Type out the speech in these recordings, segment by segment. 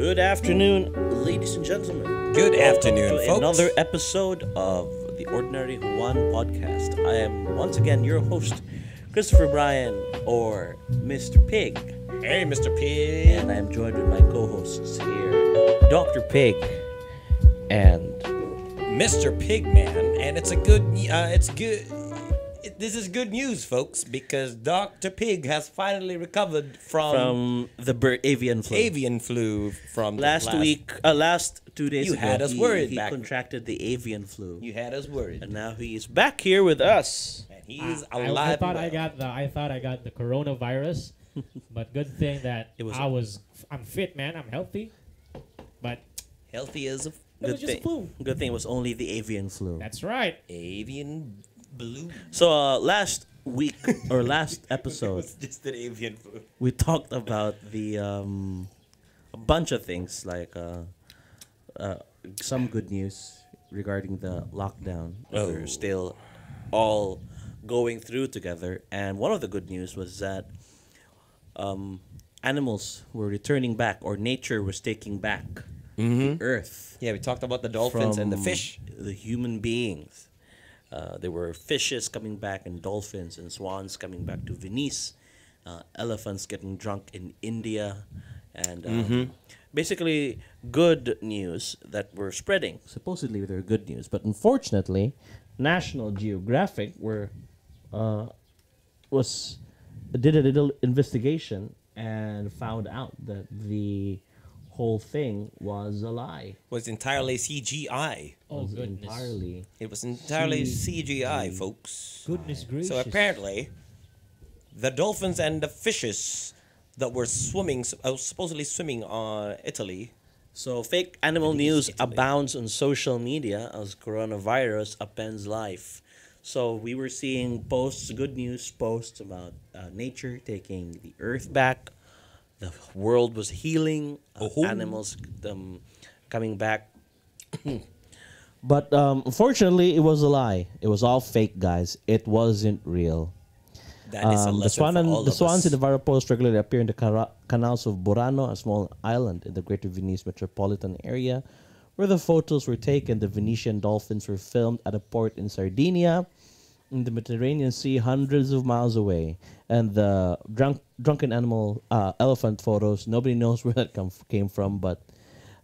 Good afternoon, ladies and gentlemen. Good afternoon, to folks. another episode of the Ordinary Juan podcast. I am once again your host, Christopher Bryan, or Mr. Pig. Hey, Mr. Pig. And I am joined with my co-hosts here, Dr. Pig and Mr. Pigman, and it's a good. This is good news, folks, because Dr. Pig has finally recovered from the avian flu. avian flu from Last 2 days You ago, had us worried he back. contracted the avian flu. You had us worried, And now he is back here with us. and he's I alive. thought and well. I thought I got the coronavirus, but good thing that I'm fit, man. I'm healthy, but Healthy as a it was just a flu. Good thing it was only the avian flu. That's right. avian blue. So last week or last It episode, was just an avian flu. we talked about the a bunch of things like some good news regarding the lockdown. Oh. We're still all going through together, and one of the good news was that animals were returning back, or nature was taking back the earth. Yeah, we talked about the dolphins and the from fish. the human beings. There were fishes coming back, and dolphins and swans coming back to Venice. Elephants getting drunk in India, and basically good news that were spreading. Supposedly they're good news, but unfortunately, National Geographic did a little investigation and found out that the whole thing was a lie. Was entirely CGI. Oh Was goodness. entirely. It was entirely CGI, folks. Goodness gracious. So apparently, the dolphins and the fishes that were supposedly swimming on Italy. So fake animal I think it's news Italy. abounds on social media as coronavirus upends life. So we were seeing posts, good news posts about nature taking the earth back. The world was healing. Oh-ho. Animals coming back. But unfortunately, it was a lie. It was all fake, guys. It wasn't real. That is a The lesson for all the of swans us. in the viral post regularly appear in the canals of Burano, a small island in the Greater Venice metropolitan area, where the photos were taken. The Venetian dolphins were filmed at a port in Sardinia, in the Mediterranean Sea, hundreds of miles away. And the drunken elephant photos, nobody knows where that came from, but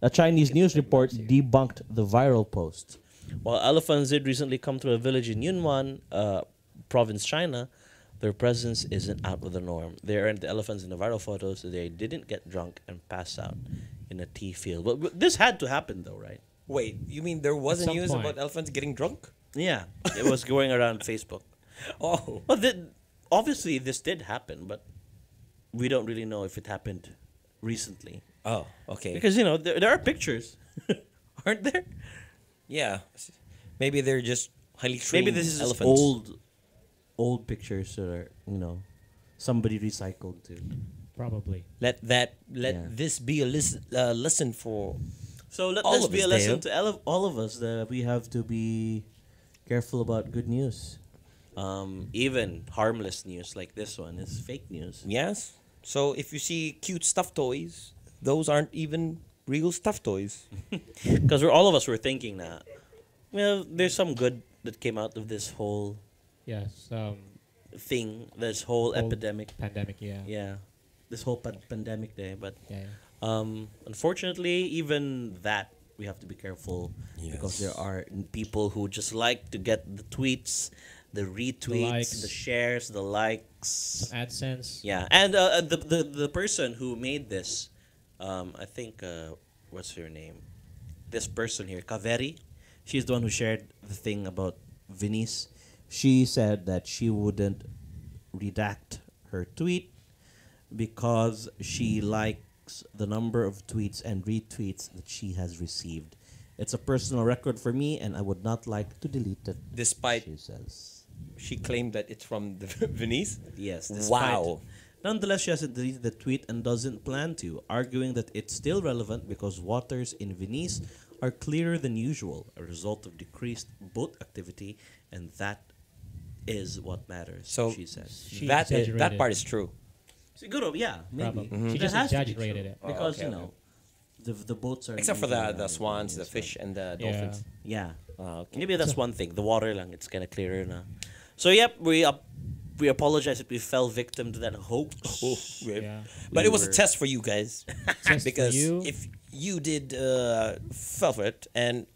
a Chinese news report debunked the viral post. While elephants did recently come to a village in Yunnan, province, China, their presence isn't out of the norm. They aren't the elephants in the viral photos. They didn't get drunk and pass out in a tea field. But this had to happen, though, right? Wait, you mean there was a some news point. about elephants getting drunk? Yeah, it was going around Facebook. Oh, Well, obviously this did happen, but we don't really know if it happened recently. oh, okay. Because, there are pictures, aren't there? Yeah, maybe they're just highly trained Maybe this is elephants. old pictures that are, somebody recycled too. Probably. Let Yeah. this be a lesson for. So let All this of be us, a lesson Dale. to all of us that we have to be careful about good news. Even harmless news like this one is fake news. Yes. So if you see cute stuffed toys, those aren't even real stuffed toys. Because all of us were thinking that, there's some good that came out of this whole Yes. thing, this whole epidemic. Pandemic. Yeah. Yeah, this whole pandemic day. But Yeah. unfortunately, even that we have to be careful because there Yes. are people who just like to get the tweets, the retweets, likes. the shares, the likes. AdSense. Yeah, and the person who made this, I think what's her name? This person here, Kaveri. She's the one who shared the thing about Venice. She said that she wouldn't redact her tweet because she likes the number of tweets and retweets that she has received. It's a personal record for me, and I would not like to delete it. Despite She says. she claimed that it's from the Venice. Yes. Despite Wow. it. Nonetheless, she hasn't deleted the tweet and doesn't plan to, arguing that it's still relevant because waters in Venice are clearer than usual, a result of decreased boat activity, and that is what matters, So she says. She that exaggerated. part is true. So good, yeah, maybe. Probably. She That just has to be exaggerated true, it. because okay, you know, The boats are Except for moving the around swans, in the this fish, one. and the Yeah. dolphins. Yeah. Okay. Maybe that's one thing. The water lang, it's kind of clearer now. So yep, we apologize if we fell victim to that hoax. Yeah. But We it was a were- test for you guys. Test for Because you. if you did fell for it and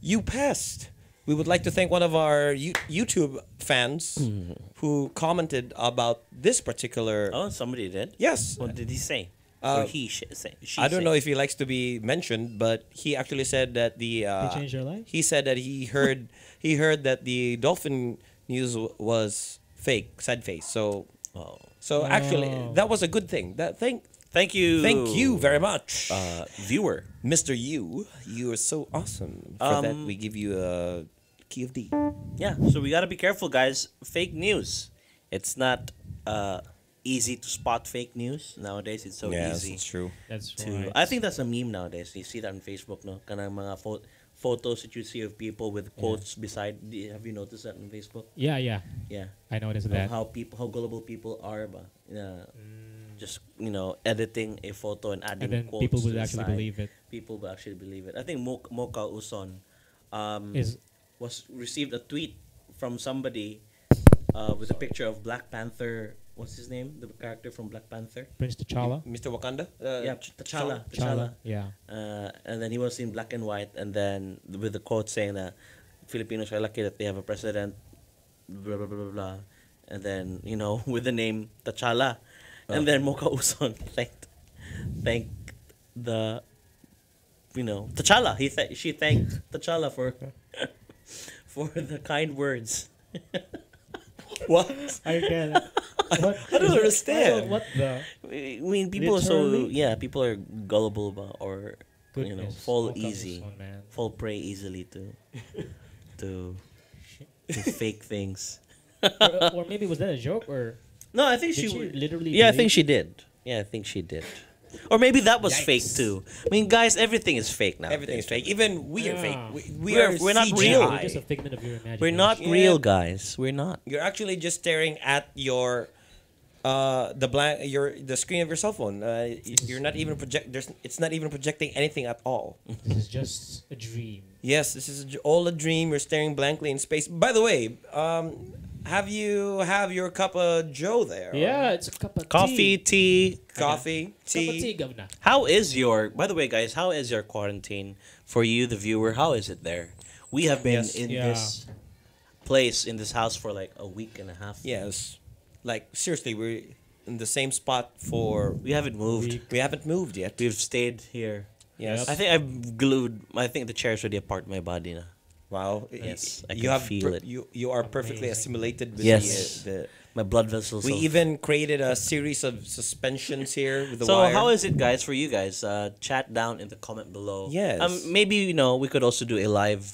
you passed, we would like to thank one of our YouTube fans who commented about this particular. Oh, somebody did. Yes, What did he say? Uh, or he say? She I don't say? know if he likes to be mentioned, but he actually said that the. They changed your life? He said that he heard that the dolphin news was fake, sad face. So Oh. actually Oh. that was a good thing. Thank you, Very much. viewer. Mr. You are so awesome. For that, we give you a key of D. Yeah, so we gotta be careful, guys. Fake news. It's not easy to spot fake news nowadays. It's so Yes, easy it's true. That's to. right. I think that's a meme nowadays. You see that on Facebook, no? Kanang mga photos that you see of people with quotes beside. Have you noticed that on Facebook? Yeah, yeah. Yeah. I noticed Of that. how gullible people are, ba? Yeah. Just editing a photo and adding And then quotes people to will the actually side. believe it. People will actually believe it. I think Mocha Uson Is received a tweet from somebody with a picture of Black Panther. What's his name? The character from Black Panther. Prince T'Challa? Mr. Wakanda? T'Challa. T'Challa. Yeah. And then he was in black and white, and then with the quote saying that Filipinos are lucky that they have a president, blah blah blah blah blah, and then with the name T'Challa, and then Mocha Uson thanked the T'Challa. She thanked T'Challa for the kind words. What? I get it. What, I don't understand. What the? I mean, people are so Literally? people are gullible or Goodness. fall Mocha easy. Uson, man. Fall prey easily to fake things. Or maybe was that a joke or No, I think did she literally? Yeah, I think believe she did. Yeah, I think she did. Or maybe that was fake Yikes. too. I mean, guys, everything is fake now. Everything is fake. Even we are Yeah. fake. We're not CGI. real. You're just a figment of your imagination. We're not Yeah. real, guys. We're not. You're actually just staring at your the screen of your cell phone. You're not even it's not even projecting anything at all. This is just a dream. Yes, this is all a dream. You're staring blankly in space. By the way, have you have your cup of Joe there? Yeah, it's a cup of Coffee, tea. tea. Coffee, Cup of tea, tea. governor. How is your? By the way, guys, how is your quarantine for you, the viewer? How is it there? We have been Yes. in Yeah. this place in this house for like a week and a half. Yes. Like seriously, we're in the same spot for We haven't moved. Week. we haven't moved yet. We've stayed here. Yes. I think I've glued. I think the chair's already a part of my body now. Wow. Yes, I you can have feel it. You are perfectly Amazing. assimilated with Yes. the My blood vessels. we are- even created a series of suspensions here with the So wire. how is it, guys, for you guys? Chat down in the comment below. Yes. Maybe we could also do a live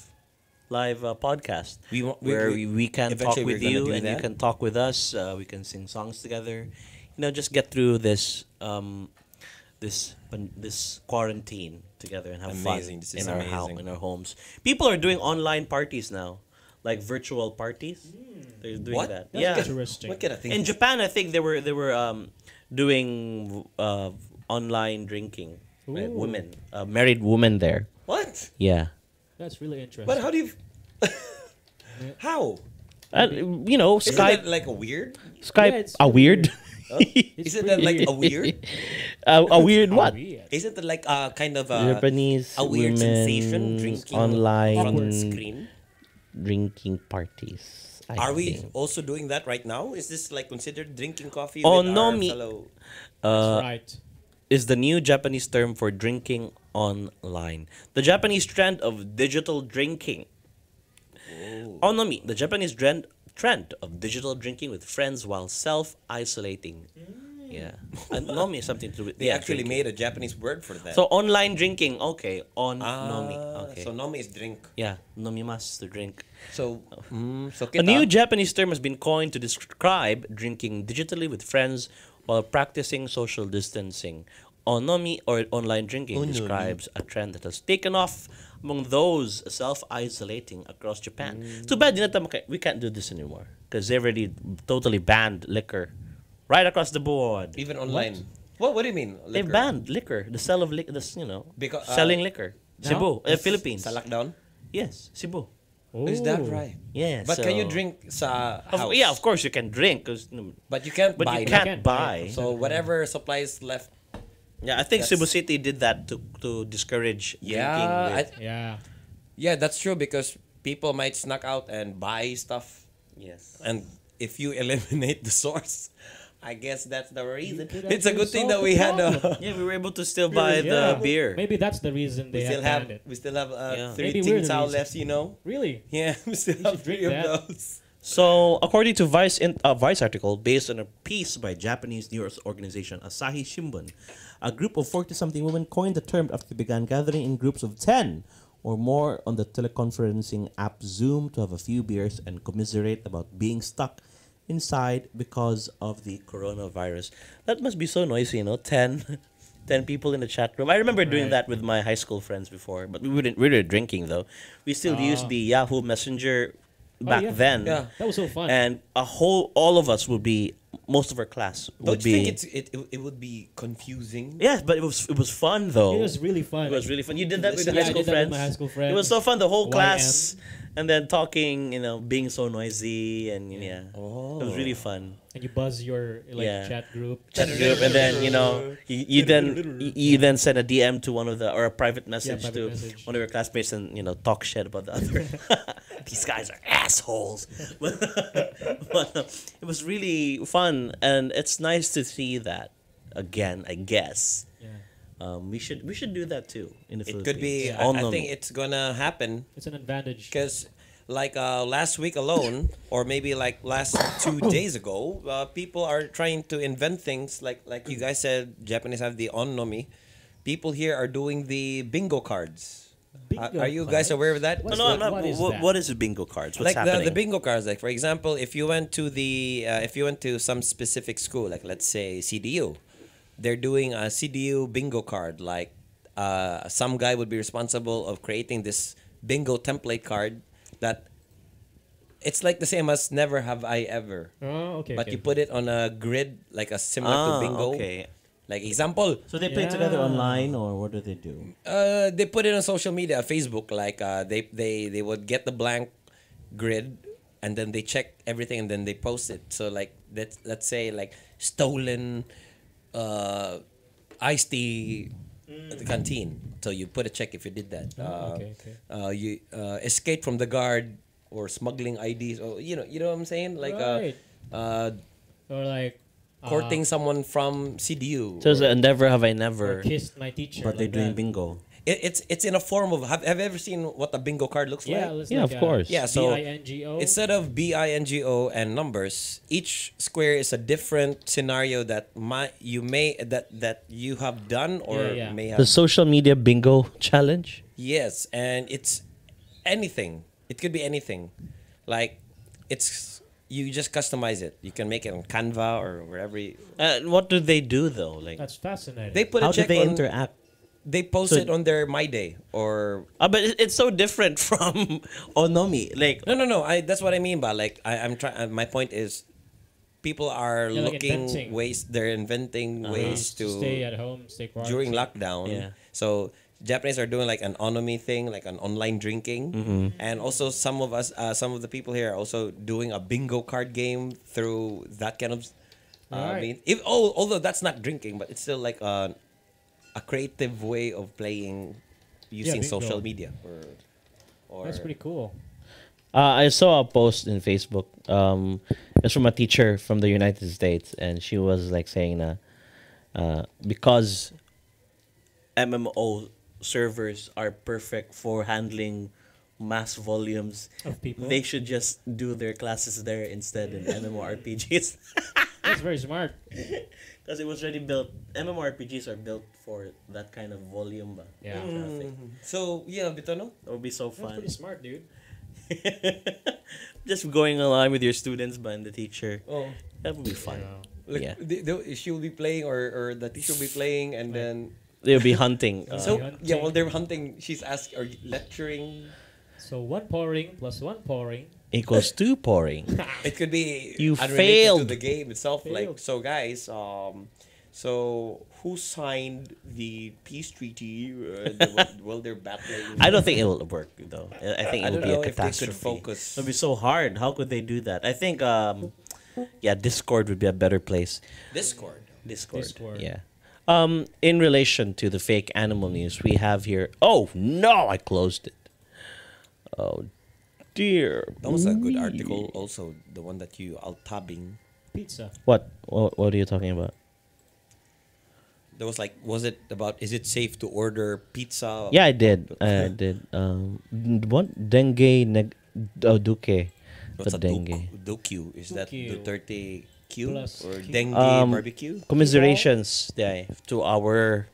podcast we want where we can talk eventually with we're gonna you do and you that. can talk with us. We can sing songs together. Just get through this this quarantine together and have Amazing. fun This is in our amazing. in our homes. People are doing online parties now, like virtual parties. They're doing What? that. That's Yeah. interesting. What kind of thing? In Japan, I think they were doing online drinking. Right? Ooh. Women, married women there. What? Yeah. That's really interesting. But how do you? How? Isn't Isn't Skype. that like a weird? Skype. Yeah, it's a weird. It's Isn't that like pretty a weird? a weird How what? weird. Isn't that like a kind of a Japanese weird sensation women's drinking online on screen? drinking parties. I Are we think. also doing that right now? Is this like considered drinking coffee On-Nomi. with our fellow? That's right. Is the new Japanese term for drinking online. The Japanese trend of digital drinking. On-Nomi, the Japanese trend of digital drinking with friends while self-isolating. Yeah. And Nomi is something to do with They actually drinking. made a Japanese word for that. So online drinking, okay. On-Nomi. Okay. So nomi is drink. Yeah, nomimas to drink. So so A new Japanese term has been coined to describe drinking digitally with friends while practicing social distancing. On-Nomi or online drinking On-Nomi. describes a trend that has taken off among those self-isolating across Japan. Too bad we can't do this anymore because they already totally banned liquor right across the board. even online. What do you mean? They Liquor? banned liquor, the sale of liquor, Because selling liquor. Cebu, Philippines. Sa lockdown. Yes, Cebu. Oh. Is that right? Yeah. But can you so- drink sa house? Yeah, of course you can drink, But you can't but buy. you it. can't buy. So whatever supplies left. Yeah, I think That's- Cebu City did that to discourage drinking. Yeah, With, Yeah. yeah, that's true because people might snuck out and buy stuff, yes. and if you eliminate the source, I guess that's the reason. could It's a actually good thing that solve we the had. problem. Yeah, we were able to still buy Yeah. the beer. Maybe that's the reason we they still have have banned it. we still have Yeah. three Maybe we're the Tsao reason. left. You know. Really? Yeah, we still We have should drink three of that. those. So, according to Vice article based on a piece by Japanese news organization Asahi Shimbun, a group of 40-something women coined the term after they began gathering in groups of 10 or more on the teleconferencing app Zoom to have a few beers and commiserate about being stuck inside because of the coronavirus. That must be so noisy, 10 people in the chat room. I remember doing Right. that with my high school friends before, but we were drinking though. We still used the Yahoo Messenger back yeah. then. Yeah. That was so fun. And all of us would be, most of our class would Don't you be. think it would be confusing? Yeah, but it was fun though. it was really fun. It was really fun. You did that with your Yeah, high I school did that with friends. my high school friends. It was so fun. The whole YM. class, and then talking, being so noisy, and yeah, Oh. it was really fun. And you buzz your Yeah. chat group. Chat group, and then you then send a DM to one of the or a private message private to message. one of your classmates and talk shit about the other. These guys are assholes. But it was really fun, and it's nice to see that again. I guess Yeah. we should do that too in the It Philippines. could be. Yeah. I think it's gonna happen It's an advantage. because, like last week alone, or maybe like last 2 days ago, people are trying to invent things like you guys said. Japanese have the On-Nomi. People here are doing the bingo cards. Bingo Are you guys cards? aware of that? What's No, I'm that? not. What is that? What is the bingo cards? What's Like happening? the bingo cards, like for example, if you went to some specific school, like let's say CDU, they're doing a CDU bingo card. Like some guy would be responsible of creating this bingo template card that it's like the same as Never Have I Ever, Oh, okay. but okay. you put it on a grid like a similar to bingo. Okay. Like example, So they play Yeah. together online, or what do they do? they put it on social media, Facebook. Like they would get the blank grid, and then they check everything, and then they post it. So like let's say like stolen iced tea at the canteen. So you put a check if you did that. Okay. You escaped from the guard or smuggling IDs, or you know what I'm saying, like Right. Or like courting someone from CDU. So it's or- a never have I or never, kissed my teacher. but they're like doing that. bingo. it's in a form of have you ever seen what a bingo card looks Yeah, like? let's Yeah, like of course. Yeah, so BINGO. instead of BINGO and numbers, each square is a different scenario that you have done or Yeah, yeah. may have. The social media bingo challenge. Yes, and it's anything. It could be anything. Like it's you just customize it. You can make it on Canva or wherever. What do they do though? Like, That's fascinating. They put How a do check they on. interact? They post So- it on their My Day or but it's so different from On-Nomi. Like, no. That's what I mean by like I'm trying. My point is, people are Yeah, like looking inventing. ways. They're inventing ways to stay at home, stay quiet. during lockdown. Yeah. So Japanese are doing like an On-Nomi thing, like an online drinking, and also some of the people here are also doing a bingo card game through that kind of. Right. Although that's not drinking, but it's still like a creative way of playing using bingo. social media or That's pretty cool. I saw a post in Facebook. It's from a teacher from the United States, and she was like saying that because MMO servers are perfect for handling mass volumes, Of people. they should just do their classes there instead in MMORPGs. That's very smart. Because it was already built. MMORPGs are built for that kind of volume. Yeah. Traffic. So yeah, Bitono. It would be so That's fun. pretty smart, dude. Just going along with your students and the teacher. Oh. That would be fun. Like Yeah. she will be playing or the teacher will be playing and then They'll be hunting. so hunting. yeah, while they're hunting, she's asking or lecturing. So one pouring plus one pouring. Equals 2 pouring. It could be You unrelated failed. to the game itself. Like Failed. so, guys. So, who signed the peace treaty while they're battling? I don't think it will work though. I think I it will don't be a know if they catastrophe. could focus. It'll be so hard. How could they do that? I think yeah, Discord would be a better place. Discord. Discord. Yeah. In relation to the fake animal news, we have here. Oh no, I closed it. Oh dear. That was a good article. Also, the one that you tabbing. Pizza. What? What are you talking about? There was like, was it about? Is it safe to order pizza? Yeah, I did. I did. What Duque? What's The a dengue. Duque? Is that Duque. Duterte Q Plus or Q. dengue barbecue? Commiserations, yeah, to our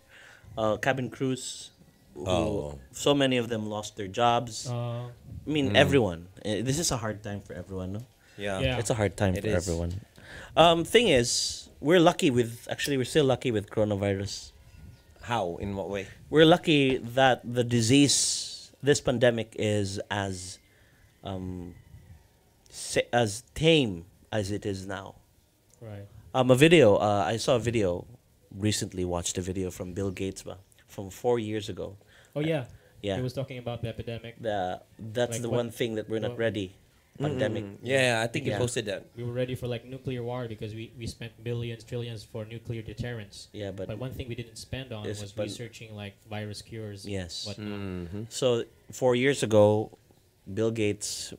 cabin crews. Who, Oh. so many of them lost their jobs. I mean, everyone. This is a hard time for everyone. No? Yeah. It's a hard time It for is. everyone. Thing is, we're still lucky with coronavirus. How? In what way? We're lucky that the disease, this pandemic, is as tame as it is now. Right. I saw a video recently. Watched a video from Bill Gates, from 4 years ago. Oh yeah. Yeah. He was talking about the epidemic. That's Like the what- one thing that we're not what- ready. Pandemic. Yeah, I think you Yeah. posted that. We were ready for like nuclear war because we spent billions, trillions for nuclear deterrence. Yeah, but But one thing we didn't spend on Yes, was but- researching like virus cures. Yes. Whatnot. So 4 years ago, Bill Gates,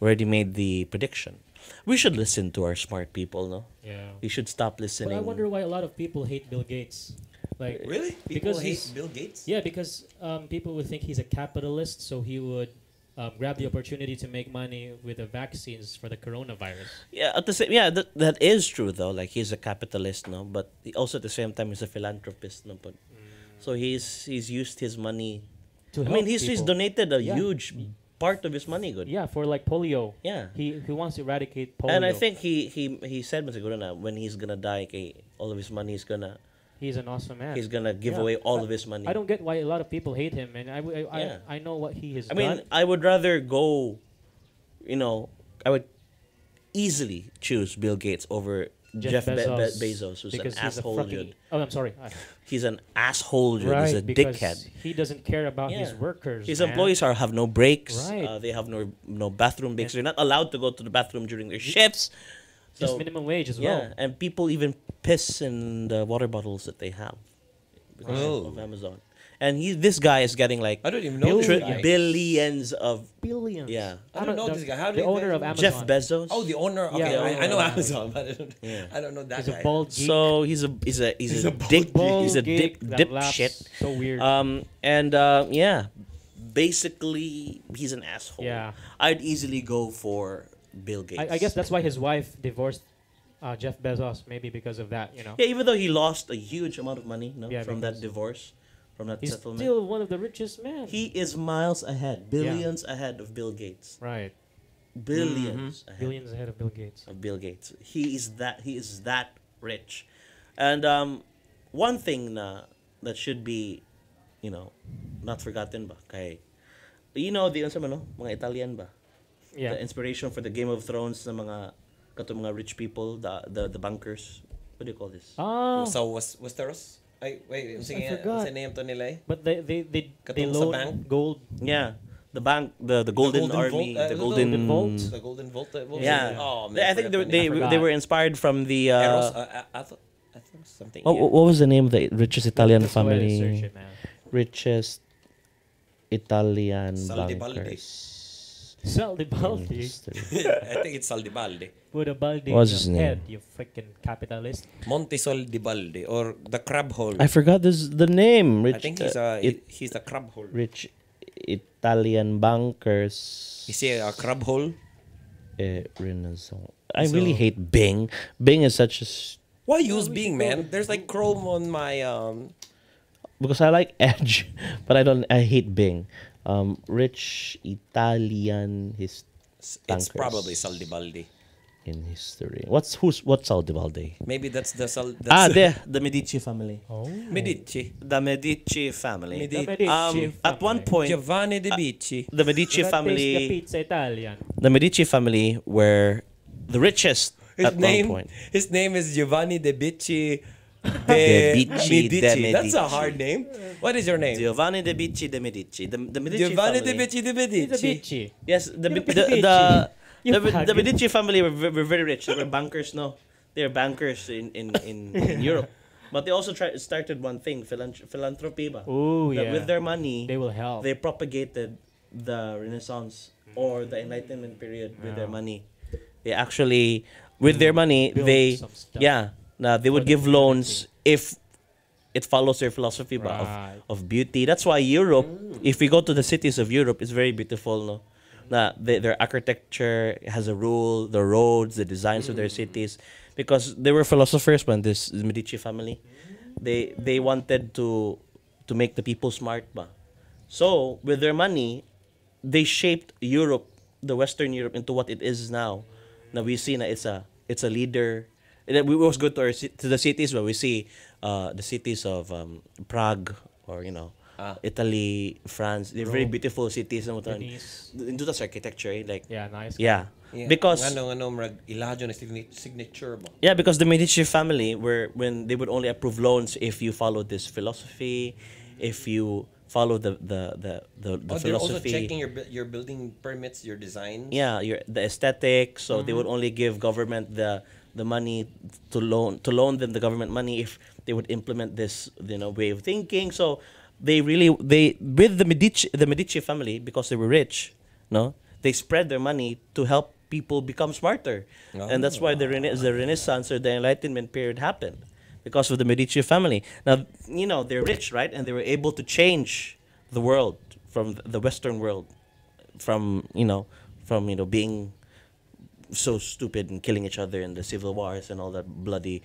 already made the prediction. We should listen to our smart people, no? Yeah. We should stop But listening. I wonder why a lot of people hate Bill Gates. Like Really? People Because hate he's- Bill Gates? yeah, because people would think he's a capitalist, so he would grab the opportunity to make money with the vaccines for the coronavirus. Yeah, at the same, yeah, that is true though. Like he's a capitalist, no, but also at the same time he's a philanthropist, no. But so he's used his money. To I mean, help he's people. donated a Yeah. huge part of his money. Good. Yeah, for like polio. Yeah. He wants to eradicate polio. And I think he said siguro na when he's gonna die, all of his money is gonna he's an awesome man. he's gonna give Yeah. away all of his money. I don't get why a lot of people hate him, and Yeah. I know what he has I done. mean, I would rather go, I would easily choose Bill Gates over Jeff Bezos, who's an because he's a asshole. fucking- Dude. Oh, I'm sorry. He's an asshole. Dude. Right, He's a because dickhead. he doesn't care about his Yeah. workers. His man. employees have no breaks. Right. They have no bathroom breaks. They're not allowed to go to the bathroom during their shifts. just So, minimum wage as yeah, well. and people even piss in the water bottles that they have because Oh. of Amazon. And this guy is getting like I don't even know this guy. billions of Billions. Yeah. I don't know this guy. How the did owner they- of Amazon. Jeff Bezos. Oh, the owner. Okay, Yeah, I know owner. Amazon, but Yeah. I don't know that He's guy. a bald geek. So he's a a dick. Bald He's a geek that laughs dipshit. So weird. And yeah, basically he's an asshole. Yeah. I'd easily go for Bill Gates. I guess that's why his wife divorced Jeff Bezos, maybe because of that. Yeah, even though he lost a huge amount of money, Yeah, from that because divorce, from that He's settlement. still one of the richest men. He is miles ahead, billions ahead of Bill Gates. Right. Billions ahead Billions ahead of Bill Gates. of Bill Gates. He is that rich. And one thing that should be, not forgotten ba kay the mga Italian ba? Yeah. The inspiration for the Game of Thrones na mga rich people, the bankers. What do you call this? Oh. So Westeros? Wait, sige, forgot. what's the name to nila eh? But they Katong sa loan bank? gold. Yeah, the bank, the Golden Army, Vault, the the Golden Golden Vault. The Golden Vault. Yeah. Oh, man, I think forgot the they name. forgot. were inspired from the. Eros, I thought something. What was the name of the richest Italian That's why I family? search it, man. Richest Italian Saldibaldi. bankers. Sell the in baldi. history. I think it's Saldibaldi. Put a baldi What's in his your name? head, you freaking capitalist. Montisol Di Baldi or the crab hole. I forgot the name. I think he's a crab hole. Rich Italian bankers. Is he a crab hole? Renaissance. I So- really hate Bing. Bing is such a Why use Bing, man? There's like Chrome on my because I like Edge, but I hate Bing. Rich Italian It's bankers probably Saldibaldi. in history. What's Saldibaldi? Maybe that's the The Medici family. Oh. Medici. The Medici family. Medici. At one point, Giovanni De Medici. the Medici The family, pizza Italian. the Medici family were the richest at one point. His name is Giovanni De Medici Medici de Medici. That's a hard name. What is your name? Giovanni de Medici de Medici. The Medici Giovanni family. de Medici de He's a Medici. bitchy. Yes, You the faggot. Medici family were very rich. They were bankers, no? They were bankers in Europe. But they also started one thing, philanthropy. Ba? Oh That yeah. with their money, They will help. they propagated the Renaissance or the Enlightenment period with their money. They actually, with their money, Build they, some stuff they would for the give loans if it follows their philosophy ba, Right. of beauty. That's why Europe, if we go to the cities of Europe, it's very beautiful, no? Na their architecture has a rule, the roads, the designs of their cities, because they were philosophers, man. This Medici family, they wanted to make the people smart, ba. So with their money, they shaped Europe, the Western Europe, into what it is now. Now we see na it's a leader. And then we always go to to the cities where we see the cities of Prague or Italy, France. They're very Rome. beautiful cities. Venice. Into the architecture, like Yeah, nice. yeah. Yeah. Because Ngano murag ilahadyo na signature ba? yeah, because the Medici family were when they would only approve loans if you follow this philosophy, if you follow the Oh, they're also philosophy. checking your building permits, your designs. Yeah, the aesthetic. So they would only give government the money to loan them the government money if they would implement this way of thinking. So they with the Medici family, because they were rich, no, they spread their money to help people become smarter, and that's why the Renaissance or the Enlightenment period happened, because of the Medici family. Now they're rich, right, and they were able to change the world from the Western world, from being so stupid and killing each other in the civil wars and all that bloody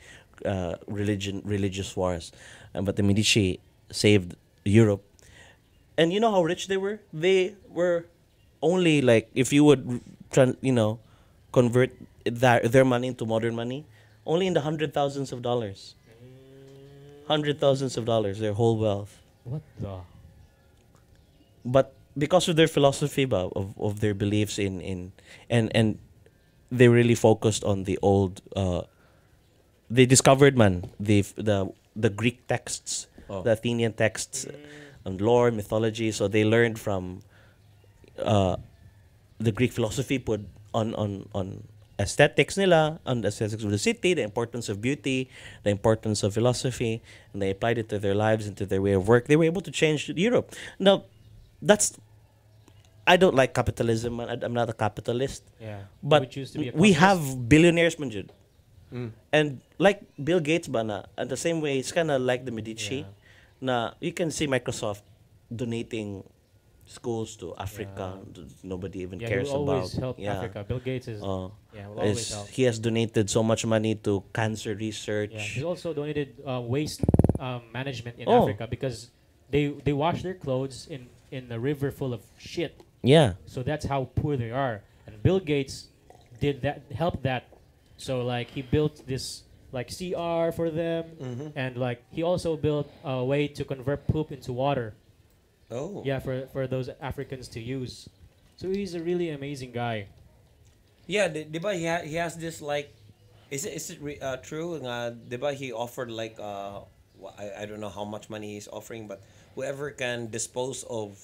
religious wars. But the Medici saved Europe. And you know how rich they were? They were only like, if you would convert their money into modern money, only in the $100,000s of dollars. $100,000s of dollars, their whole wealth. What the? But because of their philosophy of their beliefs and they really focused on the old they discovered the Greek texts, the Athenian texts, and lore, mythology. So they learned from the Greek philosophy, put on aesthetics nila, on the aesthetics of the city, the importance of beauty, the importance of philosophy, and they applied it to their lives and to their way of work. They were able to change Europe. Now, I don't like capitalism. I'm not a capitalist. Yeah. You But would choose to be a we communist? have billionaires, man, Jud. And like Bill Gates, bana, and the same way, it's kind of like the Medici. Yeah. Na you can see Microsoft donating schools to Africa. Nobody even Yeah, cares he will always about. help Yeah. Africa. Bill Gates is Uh, will always help. he has donated so much money to cancer research. Yeah, he's also donated waste management in Oh. Africa because they wash their clothes in a river full of shit. Yeah. So that's how poor they are. And Bill Gates helped that. So like he built this like CR for them, and like he also built a way to convert poop into water. Oh. Yeah, for those Africans to use. So he's a really amazing guy. Yeah, diba he has this like, is it true? Diba he offered like I don't know how much money he's offering, but whoever can dispose of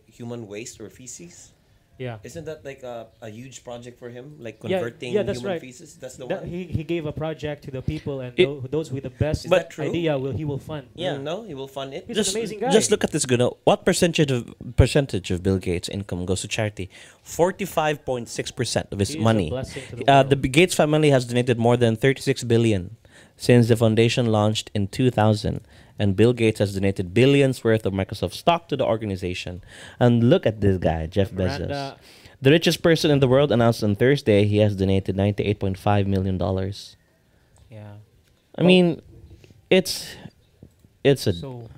human waste or feces, Yeah. isn't that like a huge project for him? Like Yeah, converting yeah, that's human right. feces. That's the That, one. he gave a project to the people, and those with the best Is that true? idea he will fund. Yeah. No, he will fund it. He's an amazing guy. Just look at this, Guno. What percentage of Bill Gates' income goes to charity? 45.6% of his He is a money. blessing to the The world. Gates family has donated more than 36 billion since the foundation launched in 2000, and Bill Gates has donated billions worth of Microsoft stock to the organization. And look at this guy, Jeff Bezos. Miranda. The richest person in the world announced on Thursday he has donated $98.5 million. Yeah. I mean, it's a So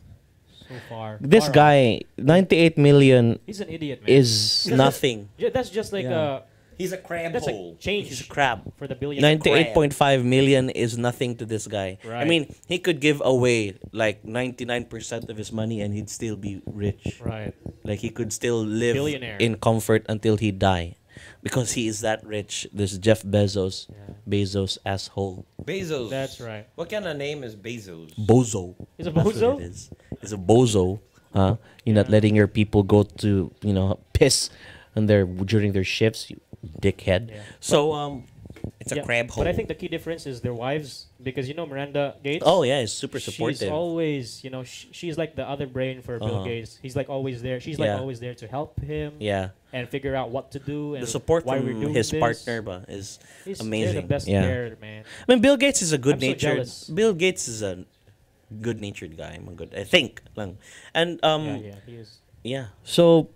far. this far guy, 98 million off. He's an idiot, man. is nothing. That's just like Yeah. He's a crab that's hole. like change He's a crab. for the billion. 98.5 million is nothing to this guy. I Right. mean, he could give away like 99% of his money and he'd still be rich. Right. Like he could still live Billionaire. in comfort until he die. because he is that rich. There's Jeff Bezos, Yeah. Bezos asshole, Bezos. That's right. What kind of name is Bezos? bozo. Is a That's what bozo? it is. It's a bozo, huh? You're not Yeah. letting your people go to piss, and during their shifts, you dickhead. Yeah. So It's a Yeah, crab hole. But I think the key difference is their wives, because Miranda Gates. oh yeah, it's super She's supportive. always, she's like the other brain for Bill Uh-huh. Gates. He's like always there. She's like Yeah. always there to help him Yeah, and figure out what to do and the support why we're from doing his this. partner is They're amazing. the best Yeah. pair, man. I mean, Bill Gates is a good I'm so natured. jealous. Bill Gates is a good-natured guy. I think lang. And Yeah, he is. yeah. So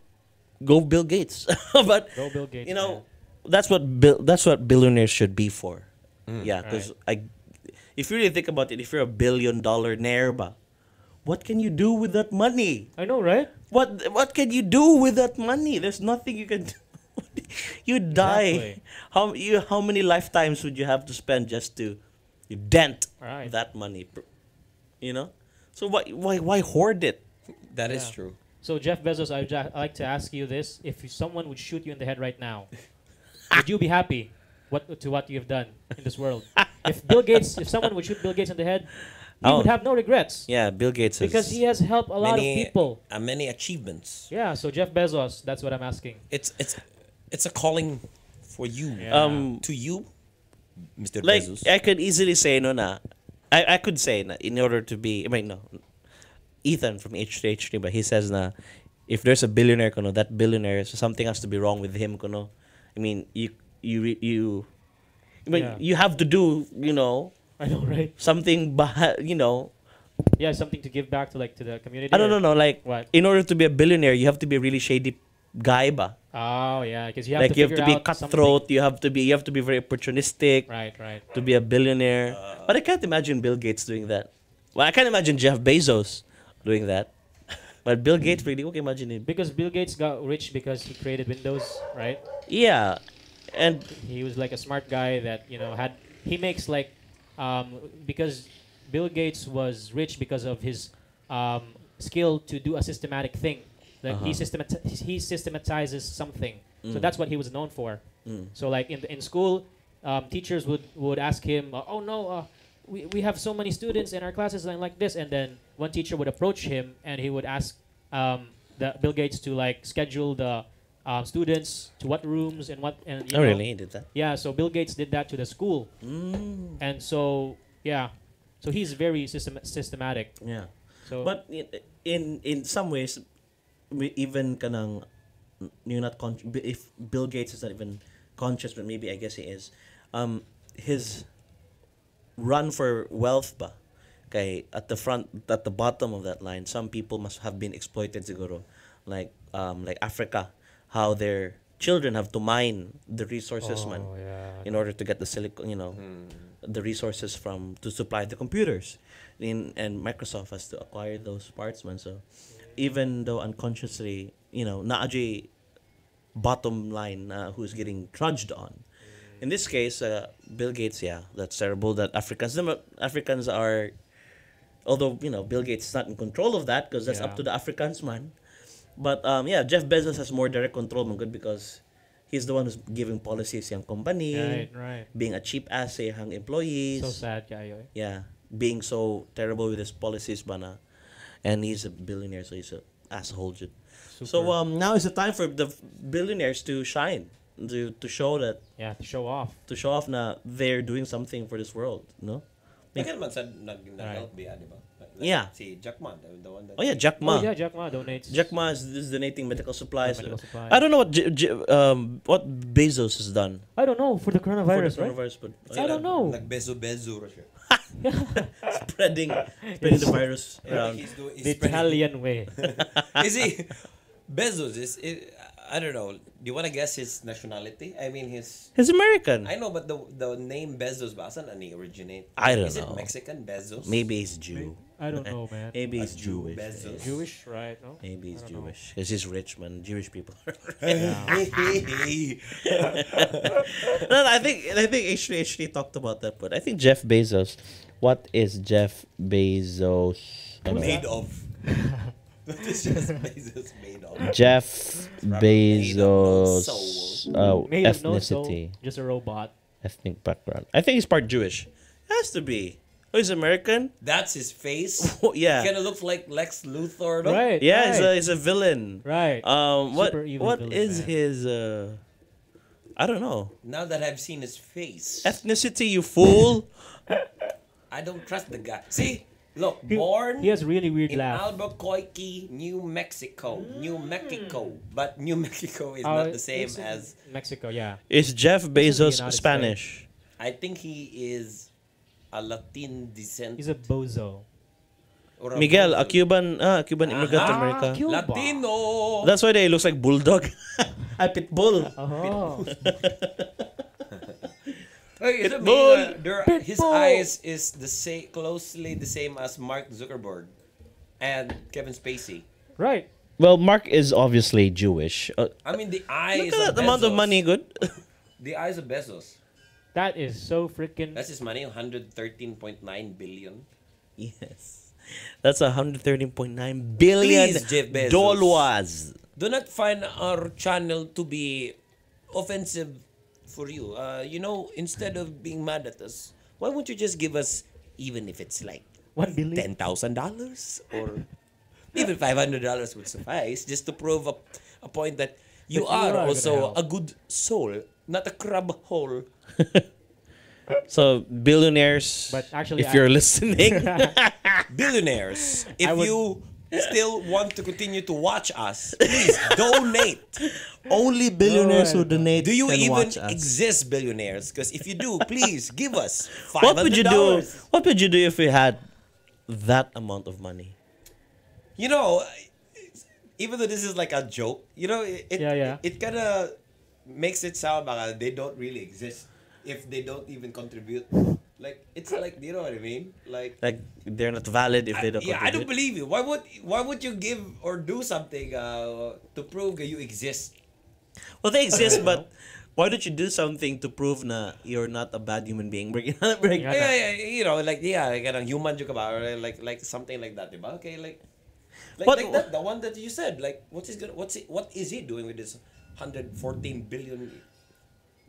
go Bill Gates. But Go Bill Gates. man. that's what billionaires should be for. Yeah, because if you really think about it, if you're $1 billion ba, what can you do with that money? I know, right? What can you do with that money? There's nothing you can do. You die. Exactly. How many lifetimes would you have to spend just to dent Right. that money? So why hoard it? That is Yeah. true. So Jeff Bezos, I'd like to ask you this: if someone would shoot you in the head right now, would you be happy? What you've done in this world? If someone would shoot Bill Gates in the head, he Oh. would have no regrets Yeah, Bill Gates because he has helped a lot of people. Many achievements. Yeah. So Jeff Bezos, that's what I'm asking. It's a calling for you. Yeah. To you, Mr. like Bezos. I could easily say no na. I could say na, in order to be no. Ethan from H3, but he says na if there's a billionaire kuno, that billionaire, so something has to be wrong with him kuno. I mean you Yeah. you have to do I know, right? something Yeah, something to give back to the community. I don't know like What? in order to be a billionaire you have to be a really shady guy ba. Oh yeah, because you have Like to you have figure to be out cutthroat, you have to be very opportunistic. something. Right. To be a billionaire. But I can't imagine Bill Gates doing that. Well, I can't imagine Jeff Bezos doing that. But Bill Gates really, okay, imagine him. Because Bill Gates got rich because he created Windows, right? Yeah. And He was like a smart guy that he makes because Bill Gates was rich because of his skill to do a systematic thing. Like he systematizes something. So that's what he was known for. So like in school, teachers would ask him, "Oh no, we have so many students in our classes and like this," and then one teacher would approach him and he would ask the Bill Gates to like schedule the students to what rooms and what and you oh, know. really? He did that? Yeah, so Bill Gates did that to the school, and so yeah, so he's very systematic. Yeah. So But in some ways, even kanang you're not if Bill Gates is not even conscious, but maybe I guess he is. His run for wealth ba, kay at the bottom of that line, some people must have been exploited siguro, like Africa, how their children have to mine the resources man yeah. in order to get the silicon, the resources to supply the computers, and Microsoft has to acquire those parts man. So even though unconsciously, naaji bottom line who's getting trudged on. In this case, Bill Gates, yeah, that's terrible. That Africans are, although Bill Gates is not in control of that because that's up Yeah. to the Africans man. But yeah, Jeff Bezos has more direct control man good because he's the one who's giving policies yung company, Right. being a cheap ass sa hang employees. So sad, kayo. Yeah, being so terrible with his policies bana, and he's a billionaire, so he's a asshole. Jud. So now is the time for the billionaires to shine, to show Yeah, to show off. na they're doing something for this world, no? Ikaw naman sa nag-help biya, di ba? Yeah. Si Jack Ma, the one that... Oh yeah, Jack Ma. Oh yeah, Jack Ma donates. Jack Ma is donating medical supplies. Medical supplies. I don't know what Bezos has done I don't know for the coronavirus, for the right? coronavirus, but I don't know. Nagbezo-bezo ra siya. spreading the virus around. He's The Italian way. Is he... Bezos I don't know. Do you want to guess his nationality? I mean, He's American. I know, but the name Bezos, ba saan ani originate? I don't Is know. it Mexican Bezos? Maybe he's Jew. I don't know, man. Maybe A he's Jew, Jewish. Bezos. Jewish, right? No. Maybe he's I don't know. Jewish. Because he's rich, man. Jewish people. No, I think H3 talked about that, but I think Jeff Bezos. What is Jeff Bezos? Made of. It's just Bezos made of. Jeff Made of no Bezos. Made of no soul, Ethnicity. just a robot. Ethnic background. I think he's part Jewish. Has to be. Oh, he's American? That's his face. Oh, yeah. Kind of looks like Lex Luthor, no? Right. Yeah, right. he's a villain. Right. What Super evil what villain, is man. his I don't know. Now that I've seen his face, Ethnicity, you fool. I don't trust the guy. See, look, He- born He has really weird in laugh. Albuquerque, New Mexico. New Mexico. But New Mexico is Oh, not the same it's in as... Mexico. Yeah. Is Jeff the Bezos United Spanish? I think he is a Latin descent. He's a bozo. or a Miguel, a Brazilian. Cuban immigrant to America. Cuba. Latino! That's why they looks like bulldog. A pitbull. Oh. Hey, is it me? Pitbull. His eyes is the same, closely the same as Mark Zuckerberg and Kevin Spacey. Right. Well, Mark is obviously Jewish. I mean, the eyes Look at of that amount of Bezos- money, good. The eyes of Bezos. That is so freaking. That's his money, 113.9 billion. Yes. That's 113.9 billion Please, Jeff Bezos. dollars. Do not find our channel to be offensive for you. You know, instead of being mad at us, why won't you just give us, even if it's like $1 billion. $10,000 or even $500 would suffice, just to prove a point that you That you are are also gonna help. a good soul, not a crab hole. So, billionaires, But actually, if you're listening, Billionaires, if I would- you still want to continue to watch us, please donate. Only billionaires who Alright. donate Do you can even watch us. exist, billionaires? Because if you do, please give us $500. what would you do? What would you do if you had that amount of money? You know, even though this is like a joke, you know, Yeah. it kind of makes it sound like they don't really exist if they don't even contribute. Like, it's like, you know what I mean? Like, Like they're not valid if they don't. yeah, I don't contribute. believe you. Why would you give or do something to prove that you exist? Well, they exist, but why don't you do something to prove na you're not a bad human being? Break- Yeah. Yeah, you know, like kanang human joke about, or like something like that, diba? Okay, like What- like that, the one that you said, like what is he doing with this 114 billion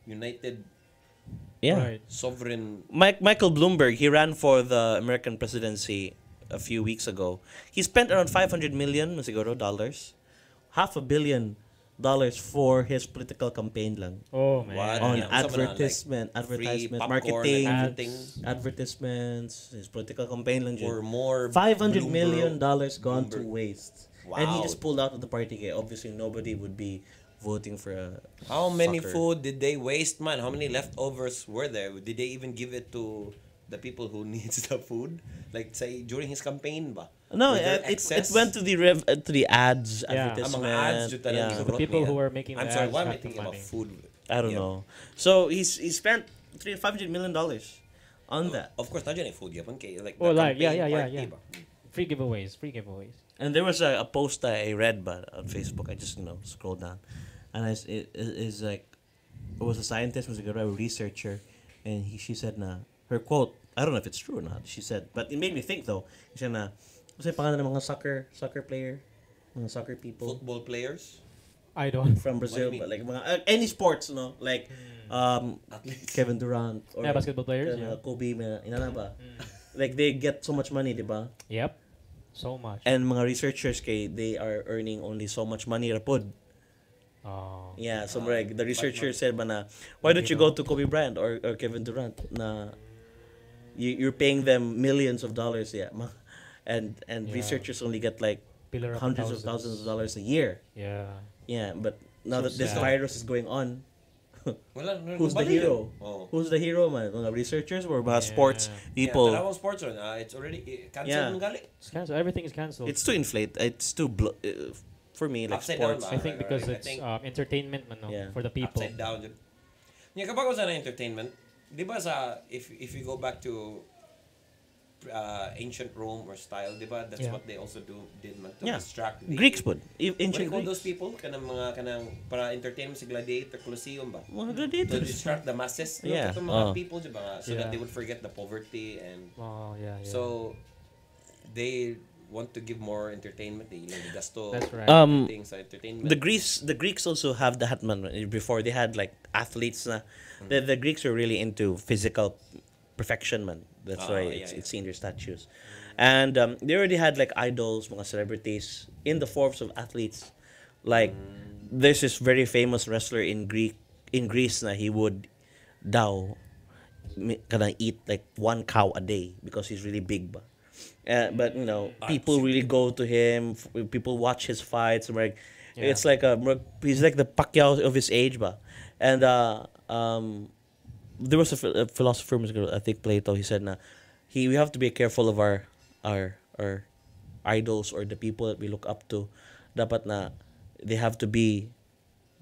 United Yeah. Right. sovereign? Michael Bloomberg, he ran for the American presidency a few weeks ago. He spent around 500 million siguro dollars. $500 million for his political campaign lang. Oh man. What? On Yeah, something advertisement, Free advertisement, popcorn marketing, and everything. advertisements. His political campaign lang Or dyan. more $500 Bloomberg- million gone to Bloomberg. waste. And he Wow. just pulled out of the party. Kaya obviously, nobody would be voting for a How many sucker. food did they waste, man? How many leftovers were there? Did they even give it to the people who needs the food? Like, say, during his campaign ba? No, Were there it excess? went to the ads, Yeah. advertisement. Mga ads, yun talaga yeah. yung The people niya. who are making I'm the sorry, ads why am I got the thinking about money. food? I don't Yeah. know. So he spent $500 million on that. Of course, not yung food yapon kay like Oh, the like, yeah, campaign yeah, party yeah. ba? Free giveaways. Free giveaways. And there was a post that I read on Facebook. I just scrolled down, and it is like it was a scientist, was a researcher, and she said na her quote. I don't know if it's true or not. She said, but it made me think though. She said na, kasi pangalan ng mga soccer player, mga soccer people Football players, I don't. from Brazil, What do you but like mga any sports, no, like athletes. Kevin Durant or Yeah, basketball players. uh, Yeah. Kobe, inana ba? Like they get so much money, di ba? Yep. So much. and mga researchers they are earning only so much money rapod. Oh. Yeah, so like the researcher said ba na, why don't you go to Kobe Bryant or Kevin Durant na you're paying them millions of dollars, yeah. And Yeah. researchers only get like Pillar of hundreds of thousands of dollars a year. Yeah. Yeah, but now So that this sad. virus is going on, Wala, who's the nabalik hero? yun. Oh. Who's the hero, man? Mga researchers or mga Yeah. sports people? Yeah, tarawang sports ron. It's already canceled Yeah. ng gali. It's cancelled. Everything is cancelled. It's too inflate. It's too for me like Upside down sports. ba? I think because I it's think entertainment, man, no? Yeah. For the people. Upside down. Yung kapag ko sa entertainment, di ba if you go back to ancient Rome or style, di ba? That's Yeah. what they also did man to Yeah. distract the Greeks pod. What do Ancient you call Greeks. those people? Kanang para entertainment si Gladiator Colosseum ba? Mga To gladiators. distract the masses. Yeah. Itong mga Oh. people, di ba? So Yeah. that they would forget the poverty and Oh yeah. Yeah. so they want to give more entertainment, they gasto That's right. things sa entertainment. The Greeks also have that man before they had like athletes na. The Greeks were really into physical perfection man. That's why it's seen in their statues. And they already had like idols, mga celebrities in the forms of athletes. Like there's this very famous wrestler in Greece na he would daw gonna eat like one cow a day because he's really big ba. But you know, people really go to him. People watch his fights. Like, it's like he's like the Pacquiao of his age, ba. And there was a philosopher, I think Plato. He said, "Na, we have to be careful of our idols or the people that we look up to. Dapat na they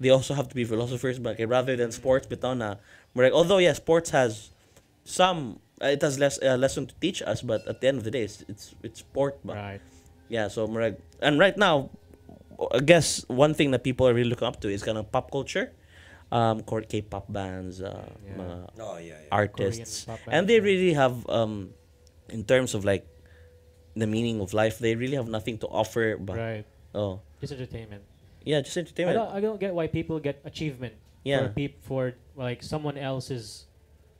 also have to be philosophers, but rather than sports, bitaw na. Although sports has some." It has less lesson to teach us, but at the end of the day, it's sport. Ba? Right. Yeah, so and right now, I guess one thing that people are really looking up to is kind of pop culture, K-pop bands, mga artists, Korean pop and bands, they really have in terms of like the meaning of life, they really have nothing to offer. Ba? Right. Oh, Just entertainment. yeah, just entertainment. I don't get why people get achievement Yeah. for like someone else's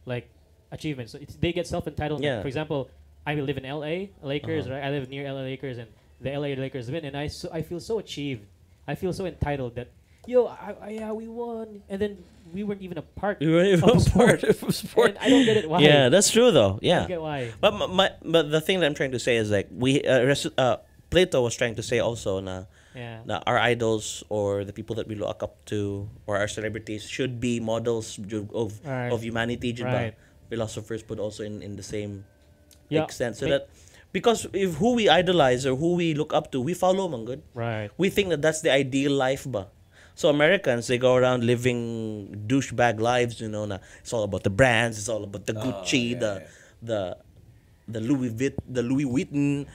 like achievements. So they get self-entitlement. Yeah. For example, I live in LA Lakers, right? I live near LA Lakers, and the LA Lakers win, and I feel so achieved. I feel so entitled that we won, and then we weren't even a part. We weren't even of a sport. part of sport. And I don't get it why. Yeah, that's true though. I Yeah. don't get why. But the thing that I'm trying to say is like Plato was trying to say also na our idols or the people that we look up to or our celebrities should be models of humanity. Jud ba? Right. Philosophers put also in the same Yeah. extent. So that because if who we idolize or who we look up to, we follow man good. Right. We think that that's the ideal life ba. So Americans, they go around living douchebag lives, you know, na it's all about the brands, it's all about the Gucci, the Louis Vuitton,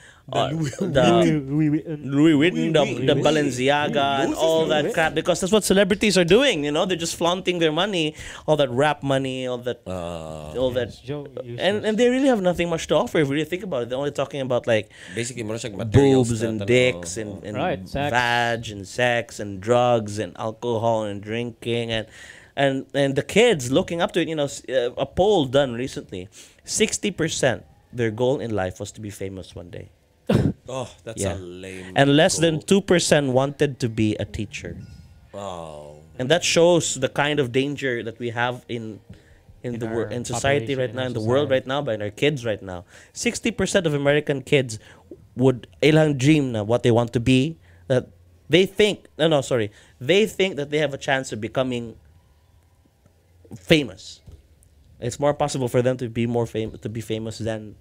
Louis Vuitton, the Balenciaga, and all that crap. Because that's what celebrities are doing. You know, they're just flaunting their money, all that rap money, all that, and they really have nothing much to offer. If you really think about it, they're only talking about like basically mura siyang materials boobs and na dicks and Right, sex. vag and sex and drugs and alcohol and drinking and the kids looking up to it. You know, a poll done recently, 60%. Their goal in life was to be famous one day. Oh, that's a lame. And less than goal. 2% wanted to be a teacher. Oh. And that shows the kind of danger that we have in our society population, right in now, our in the world society. right now, by our kids right now. 60% of American kids would ilang dream na what they want to be, that they think they think that they have a chance of becoming famous. It's more possible for them to be famous than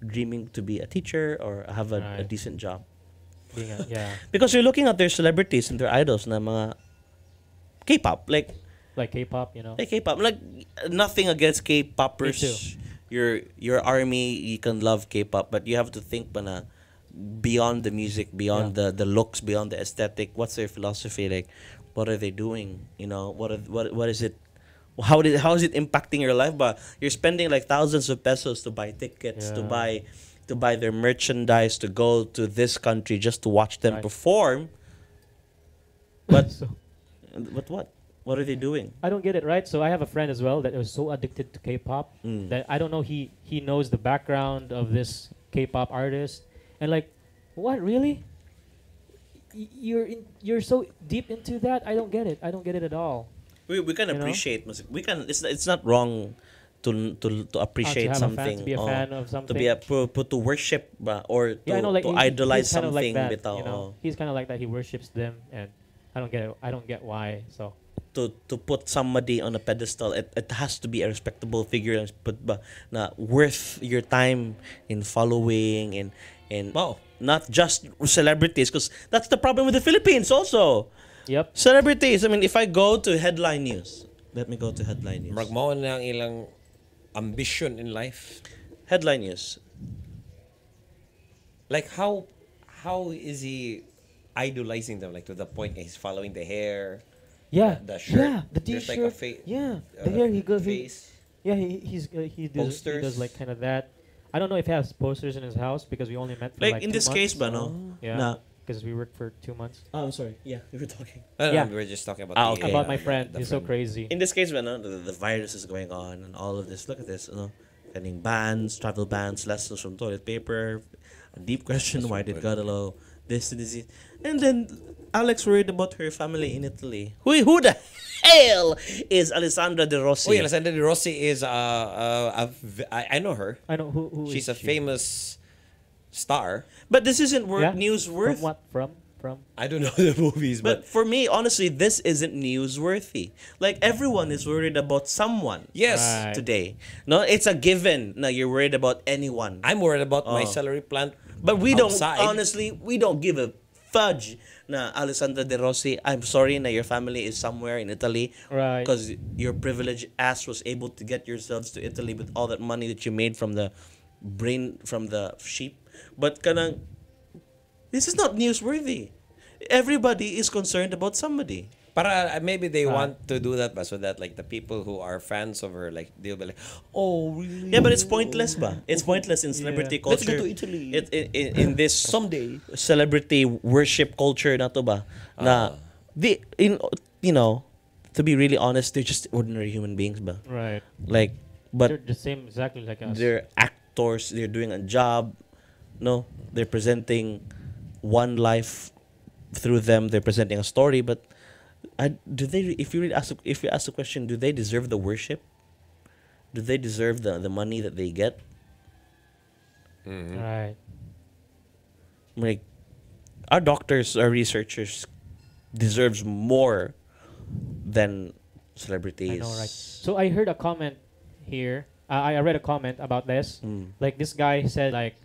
dreaming to be a teacher or have a Right. decent job. Yeah. Because you're looking at their celebrities and their idols na mga K-pop, like K-pop, you know. K-pop, like nothing against K-poppers. Me too. Your army, you can love K-pop, but you have to think pa na beyond the music, beyond the looks, beyond the aesthetic. What's their philosophy? Like, what are they doing? You know, what is it? How is it impacting your life? But you're spending like thousands of pesos to buy tickets, to buy their merchandise, to go to this country just to watch them Right. perform. But So, what? What are they doing? I don't get it, right? So I have a friend as well that was so addicted to K-pop that I don't know he knows the background of this K-pop artist, and like, what really? You're so deep into that? I don't get it. I don't get it at all. We can You know? appreciate music. We can. It's not wrong to appreciate have a fan, something. to be a fan of something. To be to worship ba, or to, I know, like to he's idolize kind of something. like that, bitaw, you know? He's kind of like that. He worships them, and I don't get it. I don't get why. So to put somebody on a pedestal, it has to be a respectable figure, but na worth your time in following and Wow. not just celebrities, because that's the problem with the Philippines also. yep. Celebrities. I mean, if I go to headline news, let me go to headline news. Murag mao na ang ilang ambition in life. Headline news. Like how is he idolizing them, like to the point he's following the hair, Yeah. the shirt. Yeah. The There's T-shirt. like a Yeah. The hair he goes. face. He does Posters. like kind of that. I don't know if he has posters in his house because we only met for Like like in 2 this case, months. ba no? Yeah. Na, Because we worked for 2 months. I'm sorry. Yeah, we were talking. No, Yeah. we were just talking about Okay. About my friend. the He's so crazy. in this case, ba no, the virus is going on and all of this. Look at this, you know, getting bans, travel bans, lessons from toilet paper. A deep question: why did Gadalo this and this? And then Alex worried about her family in Italy. Who the hell is Alessandra De Rossi? Oh, yeah, Alessandra De Rossi is I know her. I know who She's is a she? famous star. But this isn't Yeah? newsworthy. From what? From? I don't know the movies, But but for me, honestly, this isn't newsworthy. Like everyone is worried about someone yes, Right. today. No, it's a given. No, you're worried about anyone. I'm worried about my Oh. celery plant. But we don't, outside. honestly, we don't give a fudge. Na Alessandra De Rossi, I'm sorry na your family is somewhere in Italy. Right. Because your privileged ass was able to get yourselves to Italy with all that money that you made from the sheep. But kanang, this is not newsworthy. Everybody is concerned about somebody. Para maybe they Right. want to do that, so that like the people who are fans of her, like they'll be like, oh really? Yeah, but it's pointless ba? It's pointless in celebrity Yeah. Let's culture. go to Italy. In this Someday. celebrity worship culture na to ba? Na you know, to be really honest, they're just ordinary human beings ba? Right. Like, but They're the same exactly like us. they're actors, they're doing a job. No, they're presenting one life through them. They're presenting a story, but do they? If you ask the question, do they deserve the worship? Do they deserve the money that they get? Right. Like, our doctors, our researchers, deserves more than celebrities. I know, right? So I heard a comment here. I read a comment about this. Mm. Like this guy said, like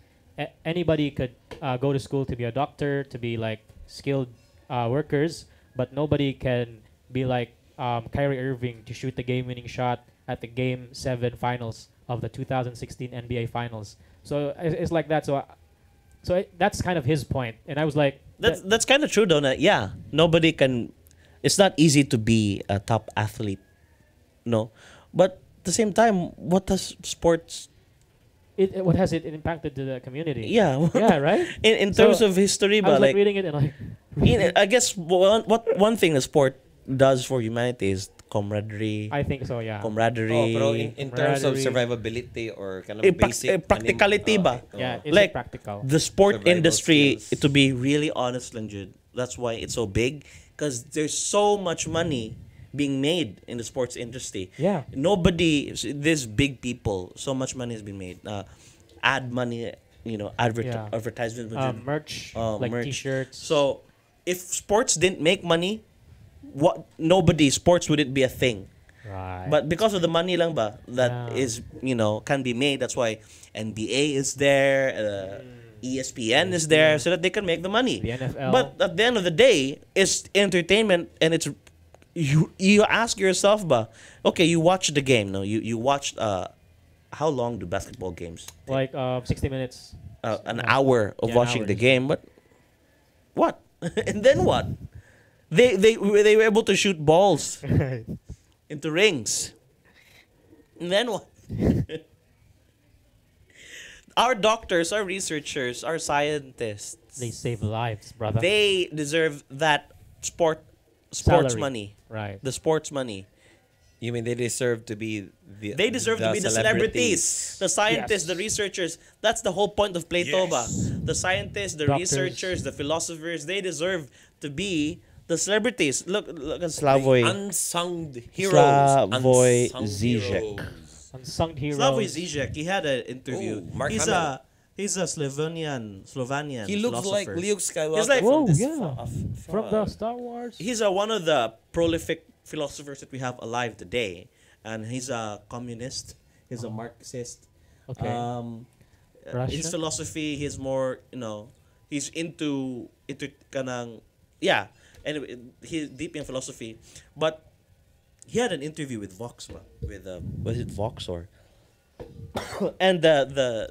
anybody could go to school to be a doctor, to be like skilled workers, but nobody can be like Kyrie Irving to shoot the game-winning shot at the Game 7 finals of the 2016 NBA Finals. So it's like that. So that's kind of his point. And I was like, That's kind of true, though. Na, yeah, nobody can. It's not easy to be a top athlete, no. But at the same time, what does sports? what has it impacted to the community? Yeah, Yeah, right? in terms So, of history, I but was like like, reading it and like, I guess one thing the sport does for humanity is camaraderie. I think so, yeah. Oh, Camaraderie. pero in terms of Camaraderie. survivability or kind of basic practicality ba? Yeah, it's Like, practical. The sport Survival industry, skills. to be really honest, Lanjud, that's why it's so big. Because there's so much money being made in the sports industry. Yeah. These big people, so much money has been made. Ad money, Yeah. advertisement. Merch, Oh, like merch. t-shirts. So, if sports didn't make money, sports wouldn't be a thing. right. But because of the money lang ba that Yeah. is, can be made, that's why NBA is there, ESPN is there, so that they can make the money. The NFL. But at the end of the day, it's entertainment, and it's you ask yourself ba, okay, you watch the game, no? You watched how long do basketball games? like 60 minutes. An hour of Yeah, an watching hour. the game, but what? And then what? They were able to shoot balls into rings. And then what? Our doctors, our researchers, our scientists, They save lives, brother. they deserve that sports Salary. money. right. The sports money. You mean they deserve to be the They deserve to be the celebrities. The scientists, Yes. the researchers. That's the whole point of Plato ba? The scientists, the Doctors. researchers, the philosophers, they deserve to be the celebrities. Look at Slavoj. Unsung heroes. Slavoj Unsung Žižek. heroes. Unsung heroes. Slavoj Žižek, he had an interview. Oh, Mark he's Hamill. he's a Slovenian He looks like philosopher. Luke Skywalker. He's like- Whoa, from this yeah. From the far. Star Wars. He's one of the prolific philosophers that we have alive today, and he's a communist. He's a Marxist. Okay. His Russian? philosophy, he's more, he's into kanang, yeah. Anyway, he's deep in philosophy, but he had an interview with Vox, with was it Vox or? And the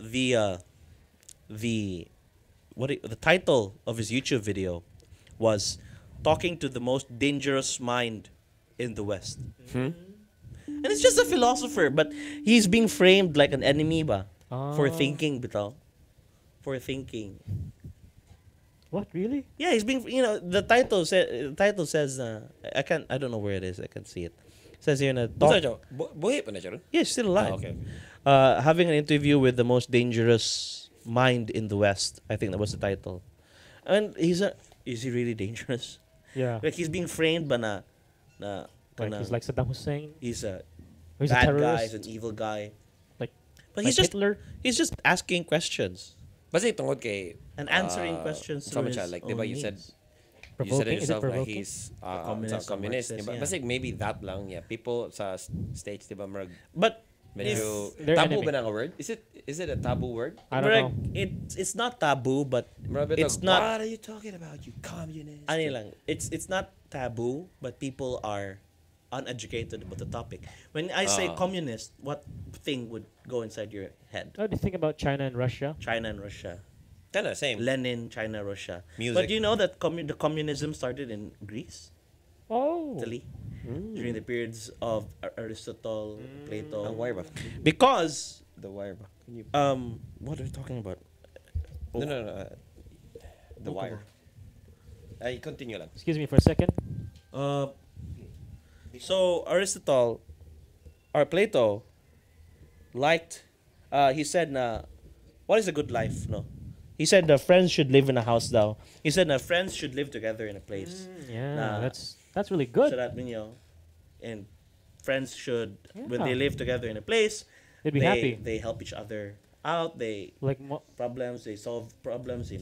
title of his YouTube video was "Talking to the Most Dangerous Mind in the West." And it's just a philosopher, but he's being framed like an enemy ba. For Oh. thinking, bitaw. For thinking. What, really? Yeah, he's being, the title says, I don't know where it is, I can see it. It says here na Basta talk, siya, buhay pa na siya ron? yeah, he's still alive. Okay. Having an interview with the most dangerous mind in the West. I think that was the title. And is he really dangerous? Yeah. Like he's being framed ba Like he's like Saddam Hussein. he's a He's a bad guy, terrorist. he's an evil guy. Like- but Like he's just asking questions Basta tungod kay and answering questions from through siya, his like, own diba you said, means. you said Provoking? it Is it yourself na provoking? he's communist, communist. Marxist, Diba? yeah. Basta maybe that lang, yeah. People sa stage, diba, marag, But medyo, They're taboo enemy. ba na nga word? Is it a taboo word? I don't Marag, know. it's not taboo, but Marag, it's bitog, not. what are you talking about, you communist? Ano lang, it's not taboo, but people are uneducated about the topic. When I say Ah. communist, what thing would go inside your head? How do you think about China and Russia? China and Russia. Kinda same. Lenin, China, Russia. Music. But you know that the communism started in Greece, Oh. Italy, during the periods of Aristotle, Plato. Ang wire ba? Because The wire ba? Can you... what are you talking about? No. The wire. Ay, continue lang. Excuse me for a second. So Aristotle or Plato liked. He said, "Na, what is a good life?" No, he said the friends should live in a house. Though he said, "Na friends should live together in a place." Yeah, Nah. that's really So good. that and friends should when Yeah. they live together in a place, They'd be they happy. they help each other out. They Like problems. They solve problems.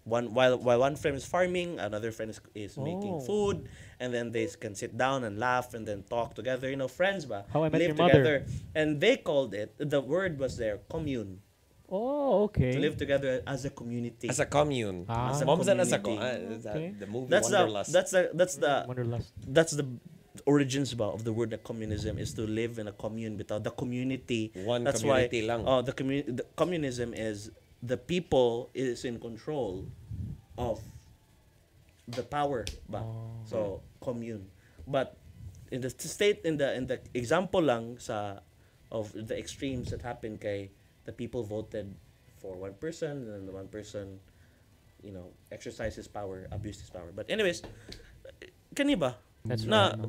While one friend is farming, another friend is making Oh. food, and then they can sit down and laugh and then talk together. Friends ba? How I Met live Your Mother. together, and they called it. The word was there, commune. oh, okay. To live together as a community. As a commune. Ah. As a Mom's and as a community. is that Okay. the movie that's Wanderlust. Wanderlust. that's the origins of the word communism is to live in a commune without the community. One That's community why, lang. the communism is the people is in control of the power ba. So commune. But in the state in the example lang of the extremes that happened kay the people voted for one person and then the one person exercised his power, abused his power. But anyways, kani ba? That's Na right.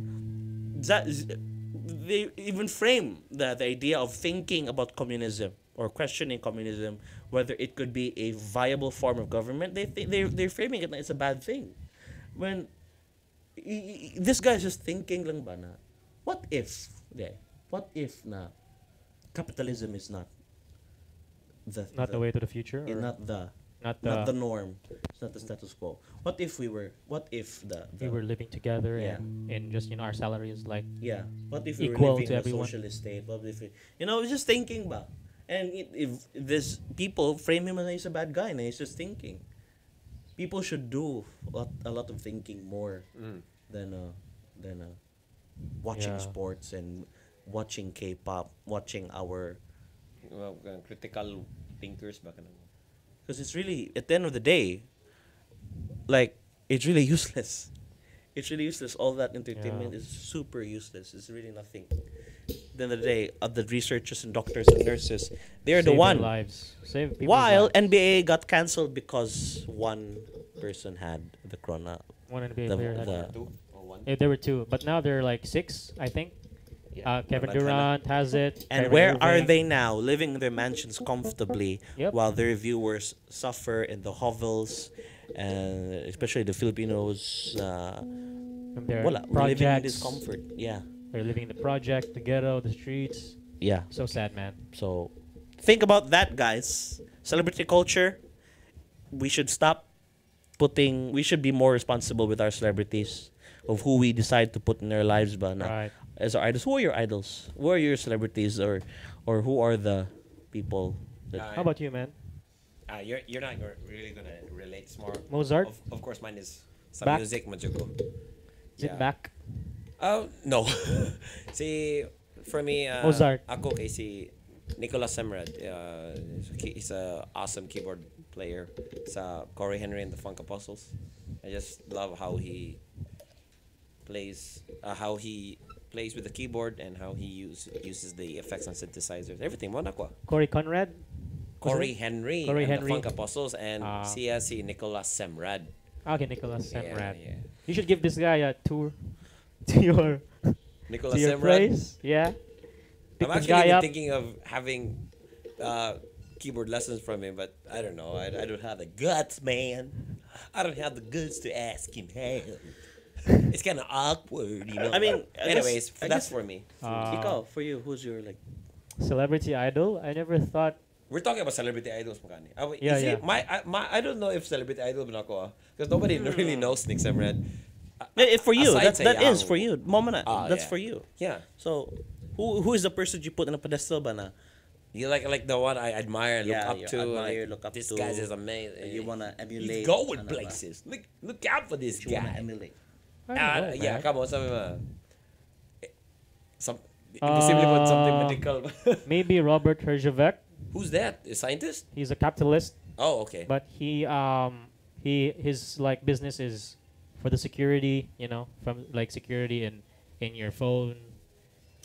they even frame the idea of thinking about communism or questioning communism, whether it could be a viable form of government. They're framing it like it's a bad thing. When this guy is just thinking lang ba na, what if na capitalism is not Not the way to the future. Or not the not not the. the norm. It's not the status quo. What if we were we were living together Yeah. and just our salary is like Yeah. What if we Equal were living to in a everyone. socialist state? What if just thinking ba? And if this people frame him as he's a bad guy, and he's just thinking. People should do a lot of thinking more than watching Yeah. sports and watching K-pop, watching our. Well, critical thinkers ba kanang. Because it's really, at the end of the day, like, it's really useless. It's really useless. All that entertainment Yeah. is super useless. It's really nothing. At the end of the day, the researchers and doctors and nurses, they're the save one. their lives. Save people's While lives. NBA got cancelled because one person had the corona. One NBA the- player had the- Two or one? There were two, but now they're like 6, I think. Kevin Durant Durant has it. And Kyrie where are Irving. they now? Living in their mansions comfortably Yep. while their viewers suffer in the hovels, and especially the Filipinos. From their We're living in projects. discomfort. Yeah. They're living in the project, the ghetto, the streets. Yeah. So sad, man. So think about that, guys. Celebrity culture. We should we should be more responsible with our celebrities of who we decide to put in our lives. But Right. as our idols, who are your idols? Who are your celebrities, or who are the people that How about you, man? You're not really gonna relate. It's more Mozart? Of course, mine is sa Back. music Majugo. Sit back. No. For me, Mozart. ako kay si Nicolas Semrad. He's a awesome keyboard player sa Corey Henry and the Funk Apostles. I just love how he plays with the keyboard and how he uses the effects and synthesizers. Everything mo na ko. Corey Conrad? Corey Henry Corey and Henry. the Funk Apostles, and siya si Nicholas Semrad. Okay, Nicholas Semrad. Yeah. You should give this guy a tour to your Nicholas your Semrad. place. Yeah. Pick I'm this actually guy even up. thinking of having keyboard lessons from him, but I don't know. I don't have the guts, man. I don't have the guts to ask him help. It's kind of awkward, you know. I mean, anyways, I that's guess- for me. Ikaw, for you, who's your like? Celebrity idol. I never thought. We're talking about celebrity idols, Makani. Yeah, yeah. I don't know if celebrity idol ba ako, because nobody really knows Nick Semrad. For you, Aside that sa is Yahoo. for you. Momana, that's yeah. for you. Yeah, So, who is the person you put in a pedestal ba na? you like the one I admire, and Yeah, look you up to. admire, Like, look up this to. guy is amazing. You wanna emulate. He's going ano ba? places. Look out for this You wanna guy. emulate. I don't know, Yeah, man. come on, sabi mo. Imposible po something medical. Maybe Robert Herjavec. Who's that? A scientist? He's a capitalist, Oh, okay. but his like business is for the security, from like security in your phone.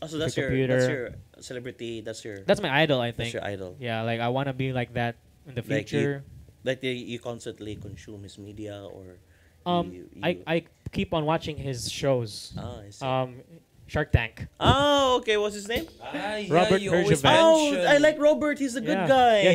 Oh, so that's your computer. celebrity. That's That's my idol, I that's think. your idol. Yeah, like I want to be like that in the Like future. Like you constantly consume his media or. I keep on watching his shows. I see. Shark Tank. Oh, okay. What's his name? Robert you always Herjavec. Oh, mention- I like Robert. He's a good Yeah. guy. Yeah,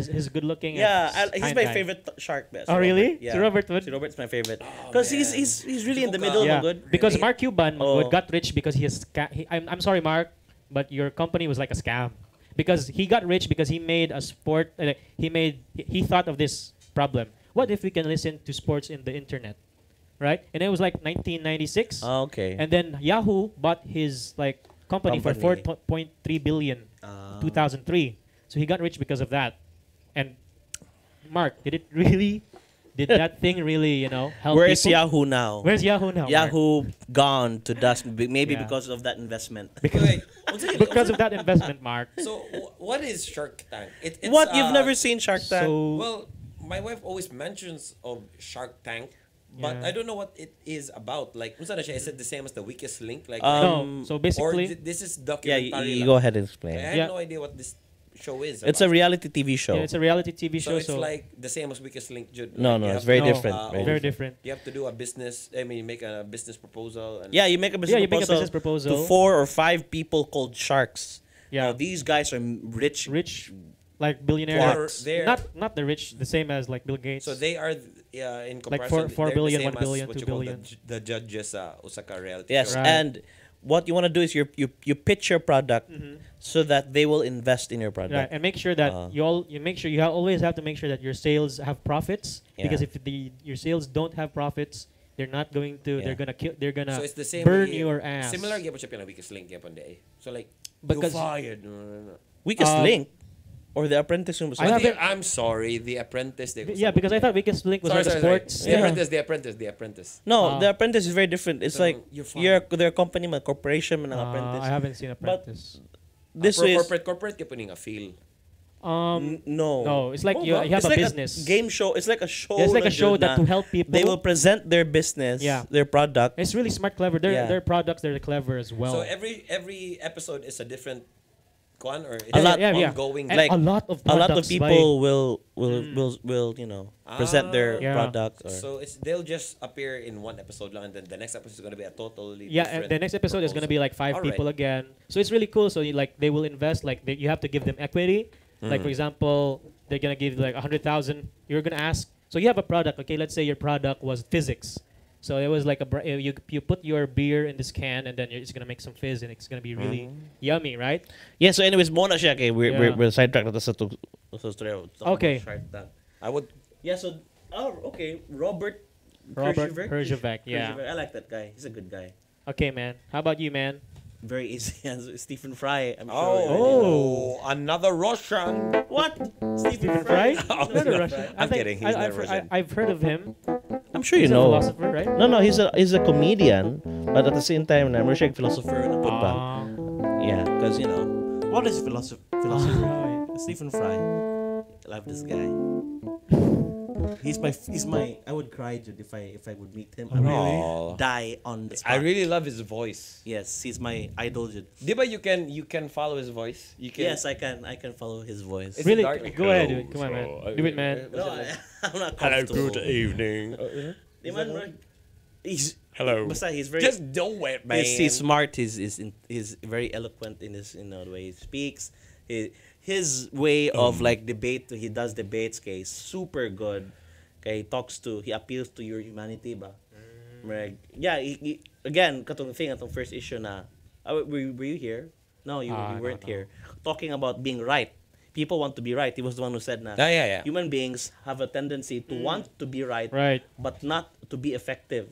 he's good looking. Yeah, he's kind my guy. favorite shark. Best. Oh, really? Yeah. Si Robert would? Si Robert's my favorite because man. he's really in the Suka. middle. Yeah, Of good. because Really? Mark Cuban Oh. got rich because I'm sorry, Mark, but your company was like a scam. Because he got rich because he made a sport. He thought of this problem. What if we can listen to sports in the internet, right? And it was like 1996. Oh, okay. And then Yahoo bought his like company for Company. 4.3 billion, 2003. So he got rich because of that. And Mark, did that thing really, help Where is people? Yahoo now? Where's Yahoo now? Mark? Yahoo gone to dust. Maybe Yeah. because of that investment. Wait, once again, Because of that investment, Mark. So, what is Shark Tank? It's, What you've never seen Shark Tank? So Well, my wife always mentions of Shark Tank, but Yeah. I don't know what it is about. Like, unsa na siya? Is it the same as the Weakest Link? Like, no. So or basically, this is yeah, documentary. you go ahead and I explain. have Yeah. no idea what this show is. It's a about. reality TV show. yeah, it's a reality TV So show. it's like the same as Weakest Link. Jude. No, Like, no, you it's have very to, different, very different. You have to do a business. I mean, you make a business proposal. And Yeah, you make a business, Yeah, you make a proposal, business proposal. to 4 or 5 people called sharks. Yeah. Now, these guys are rich. Rich, like billionaires. They're- Not the rich, the same as like Bill Gates. So they are in Like comparison. 4 they're billion, the same 1 billion, as what 2 you call billion. the judges Osaka reality Yes, show. Right. and what you want to do is you pitch your product so that they will invest in your Right, product. and make sure that always have to make sure that your sales have profits, because Yeah. if your sales don't have profits, they're not going to. Yeah. They're gonna So it's the same. burn way- your ass. Similar gyapon siya pinang Weakest Link gyapon day. So like Because- you fired. No. Weakest Um, Link or The Apprentice. I have it- I'm sorry, The Apprentice. Yeah, because I thought Weakest Link was sorry, like sorry, sports. sorry. Yeah. The Apprentice. No, Ah. The Apprentice is very different. It's So, like you're their company, man, corporation, man, Apprentice. I haven't seen Apprentice. This is corporate gyapon nga feel. no. No, it's like you have It's a like business. game show. It's like a show. Yeah, it's like na a show yun that na to help people. They will present their business, Yeah. their product. It's really smart, clever. Yeah. Their products, they're clever as well. So every episode is a different one, or it's A lot- ongoing. And like, a lot of A lot of products, people will present their Yeah. products. Or, So they'll just appear in one episode lang, and then the next episode is gonna be a totally Yeah, different and the next episode is gonna be like 5 Alright. people again. So it's really cool. So they will invest. You have to give them equity. Like for example, they're gonna give like 100,000. You're gonna ask. So you have a product. Okay, let's say your product was physics. So it was like you put your beer in this can, and then it's gonna make some fizz, and it's gonna be really yummy, right? yeah. So anyways, muna siya. Okay, Yeah. we're sidetracked na sa story. Okay. I would Yeah. So okay, Robert Herjavec. Yeah. Herjavec. I like that guy. He's a good guy. Okay, man. How about you, man? Very easy. Stephen Fry. I'm sure. Oh, another Russian. What? Stephen Fry? Oh, Not a no. Russian. I'm kidding. He's not Russian. I've heard of him. I'm sure He's you a know. philosopher, right? No, he's a comedian, but at the same time, I'm sure philosopher na put pa. Yeah, because what is philosopher? Right. Stephen Fry. I love this guy. He's my. I would cry, dude, if I would meet him. I Really? would die on the spot. I really love his voice. Yes, he's my idol, dude. Diba you can follow his voice? You can. Yes, I can follow his voice. It's Really? dark. Go ahead, dude. Come on, man. Do it, man. No, I'm not Hello, comfortable. good evening. Di man, bro, he's Hello. basta he's very Just do it, man. he's smart. He's very eloquent in his the way he speaks. His way of like debate. He does debates. Okay, super good. Okay, he appeals to your humanity, ba? Right. Yeah. Again, katong thing atong first issue na. Were you here? No, you weren't no. here. Talking about being right. People want to be right. He was the one who said na. Yeah. Human beings have a tendency to want to be right, Right. but not to be effective.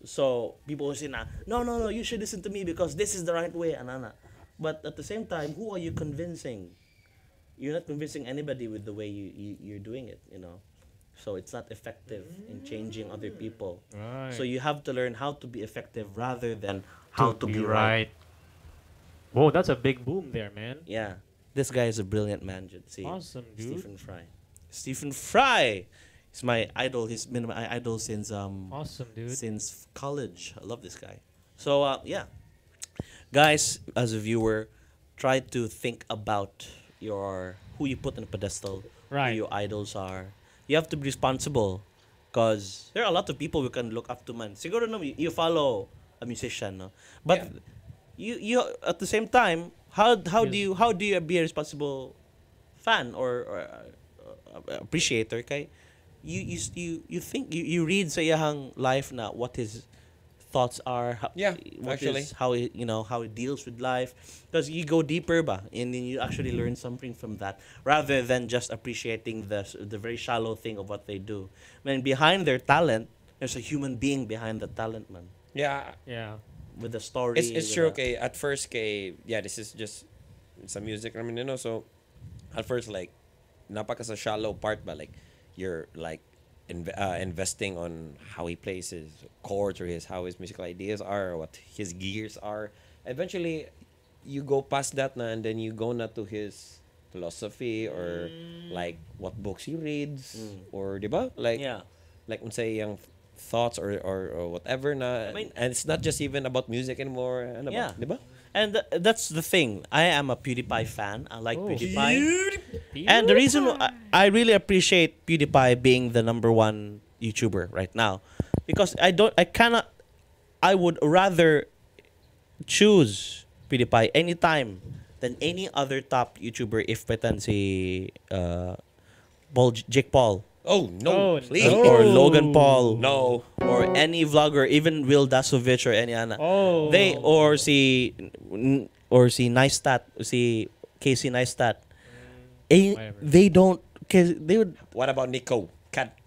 So people will say na, no, you should listen to me because this is the right way, anana. But at the same time, who are you convincing? You're not convincing anybody with the way you're doing it, you know. So it's not effective in changing other people. Right. So you have to learn how to be effective rather than how to be right. Whoa, that's a big boom there, man. Yeah. This guy is a brilliant man, Jude. See, Awesome, dude. Stephen Fry. He's my idol. He's been my idol since Awesome, dude. since college. I love this guy. So yeah, guys, as a viewer, try to think about who you put on a pedestal, Right. who your idols are. You have to be responsible, because there are a lot of people we can look up to, man. Siguro no, you follow a musician, no, but you at the same time, how do you be a responsible fan or appreciator, kay? You think you read sa iyang life na what his thoughts are, actually. how he deals with life, because you go deeper ba, and then you actually learn something from that rather than just appreciating the very shallow thing of what they do. Man, behind their talent there's a human being behind the talent, man, Yeah. Yeah. with the story. It's with true. the- Okay, at first, this is just some music. I mean, so at first, like, napaka sa shallow part, but like, you're like investing on how he plays his chords or how his musical ideas are, or what his gears are. Eventually, you go past that na, and then you go na to his philosophy or like what books he reads or diba like Yeah. like say yung thoughts or whatever na, I mean- and it's not just even about music anymore. Ano ba? Yeah. Diba? And that's the thing. I am a PewDiePie fan. I like Oh. PewDiePie. And the reason I really appreciate PewDiePie being the #1 YouTuber right now, because I would rather choose PewDiePie anytime than any other top YouTuber if petan si Jake Paul Oh no, Oh, please. no. or Logan Paul No. or any vlogger, even Will Dasovich or any ana. Oh. They or si Neistat, si Casey Neistat. Whatever. They don't, cause they would What about Nico?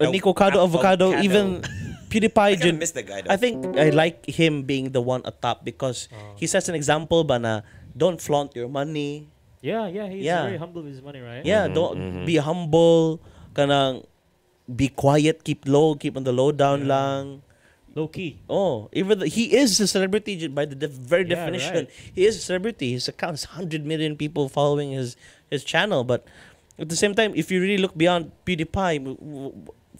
Nico Cado Avocado, even PewDiePie. I kinda Jud- miss that guy, though. I think I like him being the one atop because he sets an example ba na don't flaunt your money. Yeah, he's Yeah. very humble with his money, right? Yeah, don't be humble. Kanang be quiet, keep on the low down lang. Low key. Oh, he is a celebrity by the very Yeah, definition. right. He is a celebrity. His account has 100 million people following his channel. But at the same time, if you really look beyond PewDiePie,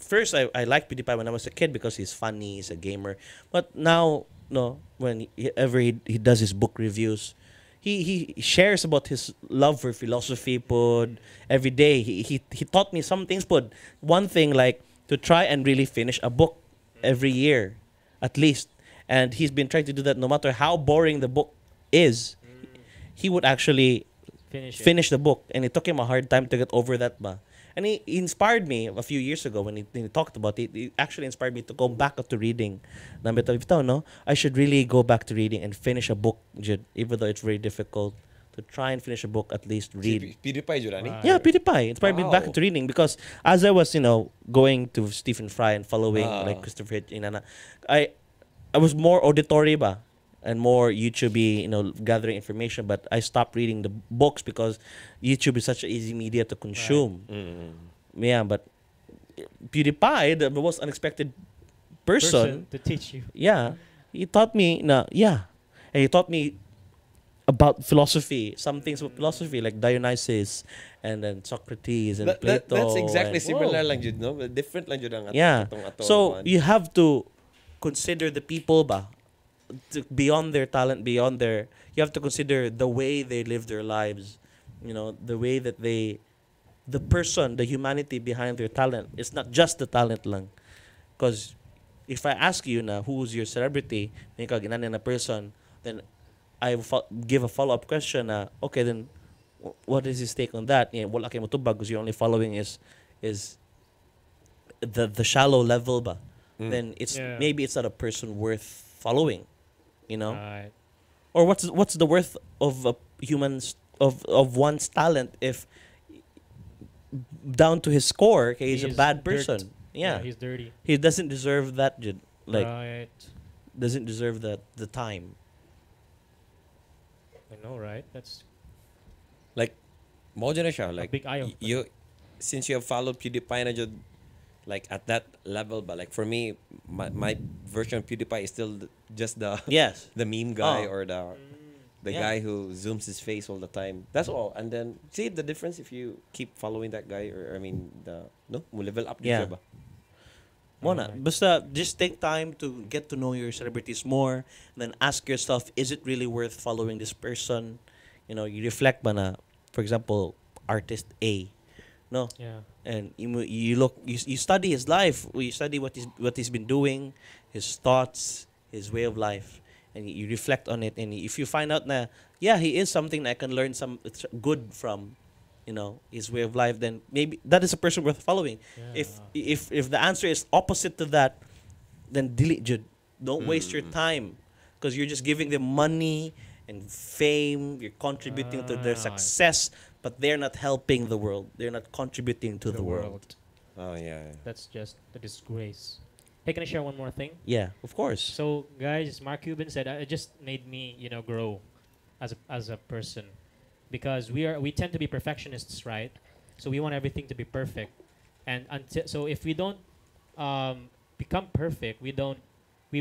first I liked PewDiePie when I was a kid because he's funny, he's a gamer. But now, no, whenever he does his book reviews, he shares about his love for philosophy. Pod every day. He taught me some things. Pod one thing like to try and really finish a book every year, at least. And he's been trying to do that no matter how boring the book is. He would actually finish the book, and it took him a hard time to get over that ba. And he inspired me a few years ago when he talked about it. He actually inspired me to go back to reading. No, I should really go back to reading and finish a book, Jud, even though it's very difficult to try and finish a book. At least read. PewDiePie jud ani. Wow. Yeah, PewDiePie inspired me back Wow. into reading because as I was, going to Stephen Fry and following like Ah. Christopher Hitch, I was more auditory ba and more YouTube-y, gathering information. But I stopped reading the books because YouTube is such an easy media to consume. Yeah, but PewDiePie, the most unexpected person, to teach you. yeah, he taught me and he taught me about philosophy. Some things about philosophy, like Dionysus, and then Socrates and Plato. That's exactly and- similar lang jud, no? Different lang jud ang Yeah. atong So kuan. you have to consider the people ba beyond their talent, beyond their. You have to consider the way they live their lives. You know, the way that the person, the humanity behind their talent. It's not just the talent lang. Because if I ask you na who's your celebrity, may ka ginana na person, then I give a follow-up question na, okay, then what is his take on that? Yeah, wala kay motubag because you're only following is the shallow level ba. Then it's Yeah. maybe it's not a person worth following, you know? Right. Or what's the worth of a human's of one's talent if down to his core, okay, he's a He's bad dirt. person. Yeah. He's dirty. He doesn't deserve that, Jud. Like Right. doesn't deserve the time. I know, right? That's Like mo dyan na siya, like big eye opener. you since you have followed PewDiePie na jud, like at that level, but like for me, my version of PewDiePie is still just the Yes. the meme guy Oh. or the Yeah. guy who zooms his face all the time. That's all. And then see the difference if you keep following that guy, or I mean the no mo level up Yeah. siya ba? Mona, basta just take time to get to know your celebrities more, then ask yourself, is it really worth following this person? You know, you reflect ba na, for example, artist A, no? Yeah. And you look, you study his life, you study what he's been doing, his thoughts, his way of life, and you reflect on it. And if you find out na, yeah, he is something that I can learn some good from, you know, his way of life, then maybe that is a person worth following. Yeah. If the answer is opposite to that, then delete Jud. Don't waste your time, because you're just giving them money and fame. You're contributing to their Ah. success, but they're not helping the world. They're not contributing to the world. Oh yeah. That's just a disgrace. Hey, can I share one more thing? Yeah, of course. So, guys, Mark Cuban said it just made me, grow as a person, because we tend to be perfectionists, right? So we want everything to be perfect, and so if we don't become perfect, we